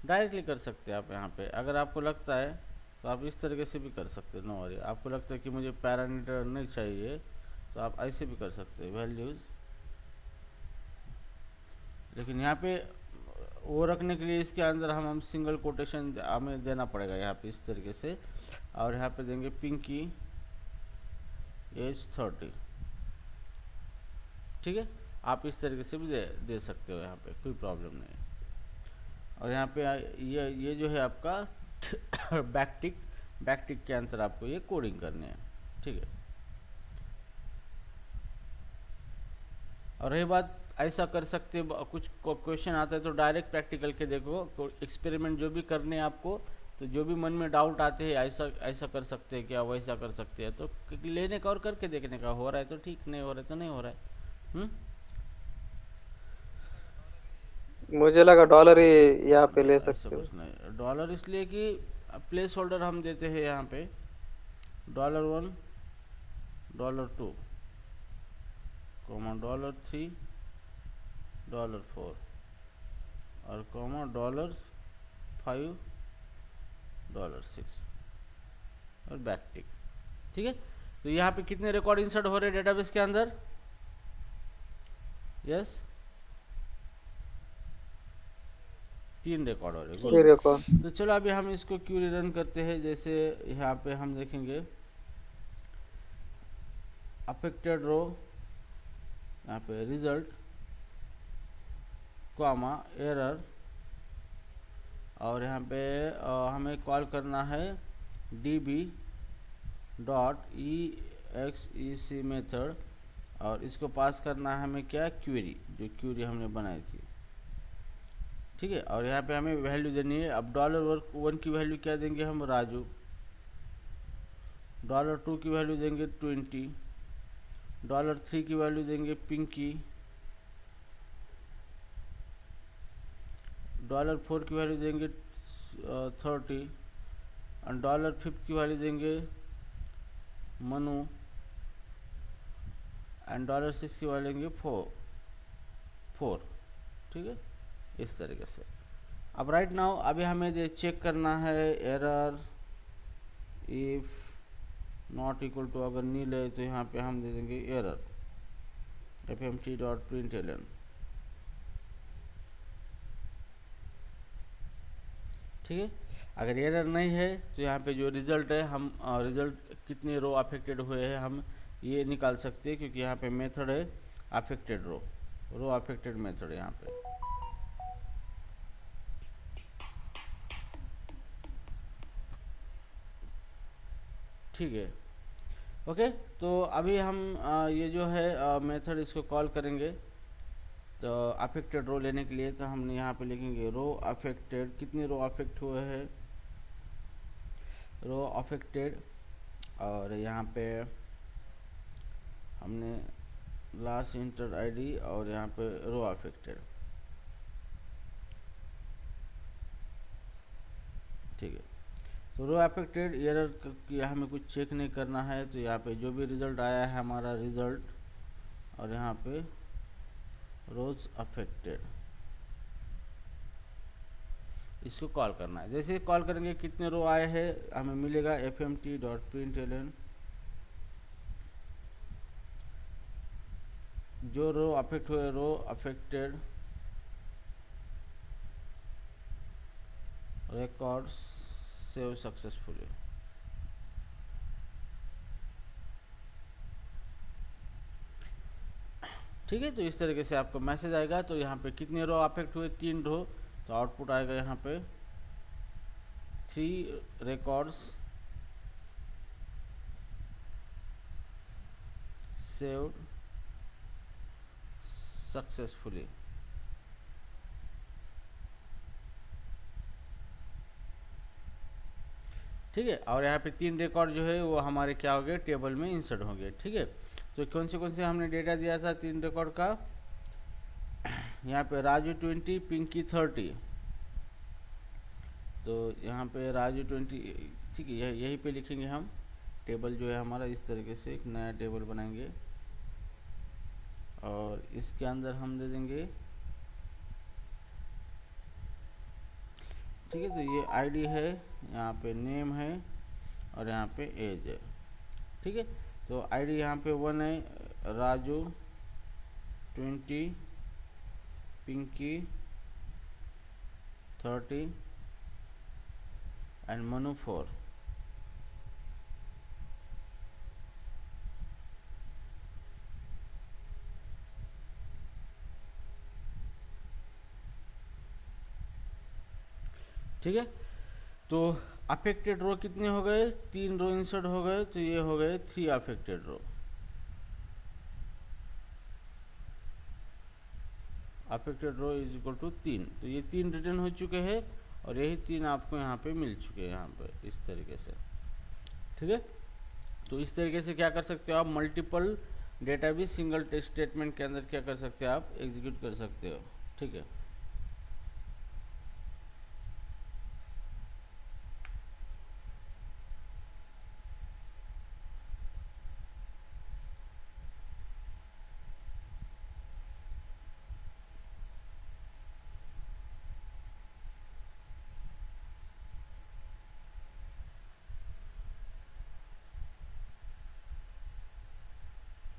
डायरेक्टली कर सकते हैं आप यहाँ पे। अगर आपको लगता है तो आप इस तरीके से भी कर सकते हैं, नो वरी। आपको लगता है कि मुझे पैरामीटर नहीं चाहिए, तो आप ऐसे भी कर सकते हैं, वैल्यूज। लेकिन यहाँ पे वो रखने के लिए इसके अंदर हम सिंगल कोटेशन हमें देना पड़ेगा यहाँ पे इस तरीके से, और यहाँ पे देंगे पिंकी एज 30। ठीक है, आप इस तरीके से भी दे सकते हो, यहाँ पे कोई प्रॉब्लम नहीं है। और यहाँ पे ये जो है आपका बैकटिक के अंदर आपको ये कोडिंग करनी है। ठीक है, और रही बात ऐसा कर सकते हैं, कुछ क्वेश्चन आता है तो डायरेक्ट प्रैक्टिकल के देखो, एक्सपेरिमेंट जो भी करने हैं आपको, तो जो भी मन में डाउट आते हैं, ऐसा कर सकते हैं क्या, वैसा कर सकते हैं, तो लेने का और करके देखने का, हो रहा है तो ठीक, नहीं हो रहा है तो नहीं हो रहा है।
मुझे लगा डॉलर ही यहाँ पे ले
ऐसा
सकते हो।
कुछ नहीं, डॉलर इसलिए कि प्लेस होल्डर हम देते हैं यहाँ पे $1 $2 कॉमा $3 $4 और कॉमा $5 $6 और बैकटिक। ठीक है, तो यहाँ पे कितने रिकॉर्ड इंसर्ट हो रहे हैं डेटाबेस के अंदर, यस 3 रिकॉर्ड हो रहे। तो चलो अभी हम इसको क्यूरी रन करते हैं। जैसे यहाँ पे हम देखेंगे अफेक्टेड रो, यहाँ पे रिजल्ट कॉमा एरर, और यहाँ पे हमें कॉल करना है db.exec मेथड, और इसको पास करना है हमें क्या, क्यूरी, जो क्यूरी हमने बनाई थी। ठीक है, और यहाँ पे हमें वैल्यू देनी है। अब $1 की वैल्यू क्या देंगे हम, राजू। $2 की वैल्यू देंगे 20, $3 की वैल्यू देंगे पिंकी, $4 की वैल्यू देंगे 30, और $5 की वैल्यू देंगे मनु, एंड $6 की वैल्यू देंगे 4। ठीक है, इस तरीके से। अब राइट नाउ अभी हमें चेक करना है error if not equal to, अगर नील है तो यहाँ पे हम दे देंगे एरर fmt.println। ठीक है। अगर एरर नहीं है तो यहाँ पे जो रिज़ल्ट है हम रिज़ल्ट कितने रो अफेक्टेड हुए हैं हम ये निकाल सकते हैं, क्योंकि यहाँ पे मेथड है अफेक्टेड रो अफेक्टेड मेथड यहाँ पे। ठीक है, ओके। तो अभी हम ये जो है मेथड इसको कॉल करेंगे तो अफेक्टेड रो लेने के लिए। तो हम यहाँ पे लिखेंगे रो अफेक्टेड, कितने रो अफेक्ट हुए हैं, रो अफेक्टेड, और यहाँ पे हमने लास्ट इंटर आईडी और यहाँ पे रो अफेक्टेड। ठीक है, तो रो अफेक्टेड एरर हमें कुछ चेक नहीं करना है, तो यहाँ पे जो भी रिज़ल्ट आया है हमारा रिज़ल्ट, और यहाँ पे रोज अफेक्टेड, इसको कॉल करना है। जैसे कॉल करेंगे कितने रो आए हैं हमें मिलेगा fmt.println जो रो अफेक्ट हुए row affected record save successfully. ठीक है, तो इस तरीके से आपको मैसेज आएगा। तो यहाँ पे कितने रो अफेक्ट हुए, 3 रो, तो आउटपुट आएगा यहाँ पे 3 रिकॉर्ड्स सेव्ड सक्सेसफुली। ठीक है, और यहाँ पे 3 रिकॉर्ड जो है वो हमारे क्या हो गए, टेबल में इंसर्ट हो गए। ठीक है, तो कौन से हमने डेटा दिया था 3 रिकॉर्ड का, यहाँ पे राजू 20 पिंकी 30, तो यहाँ पे राजू 20, ठीक है, यहीं पे लिखेंगे हम टेबल जो है हमारा। इस तरीके से एक नया टेबल बनाएंगे और इसके अंदर हम दे देंगे, ठीक है, तो ये आईडी है, यहाँ पे नेम है और यहाँ पे एज है। ठीक है, तो आईडी यहाँ पे 1 है, राजू 20, पिंकी 30 एंड मनु 4। ठीक है, तो अफेक्टेड रो कितने हो गए, 3 रो इंसर्ट हो गए, तो ये हो गए 3 affected row. Affected row is equal to 3, तो ये 3 रिटर्न हो चुके हैं और यही 3 आपको यहाँ पे मिल चुके हैं यहाँ पे इस तरीके से। ठीक है, तो इस तरीके से क्या कर सकते हो आप, मल्टीपल डेटा भी सिंगल टेक्स्ट स्टेटमेंट के अंदर क्या कर सकते हो आप, एग्जीक्यूट कर सकते हो। ठीक है।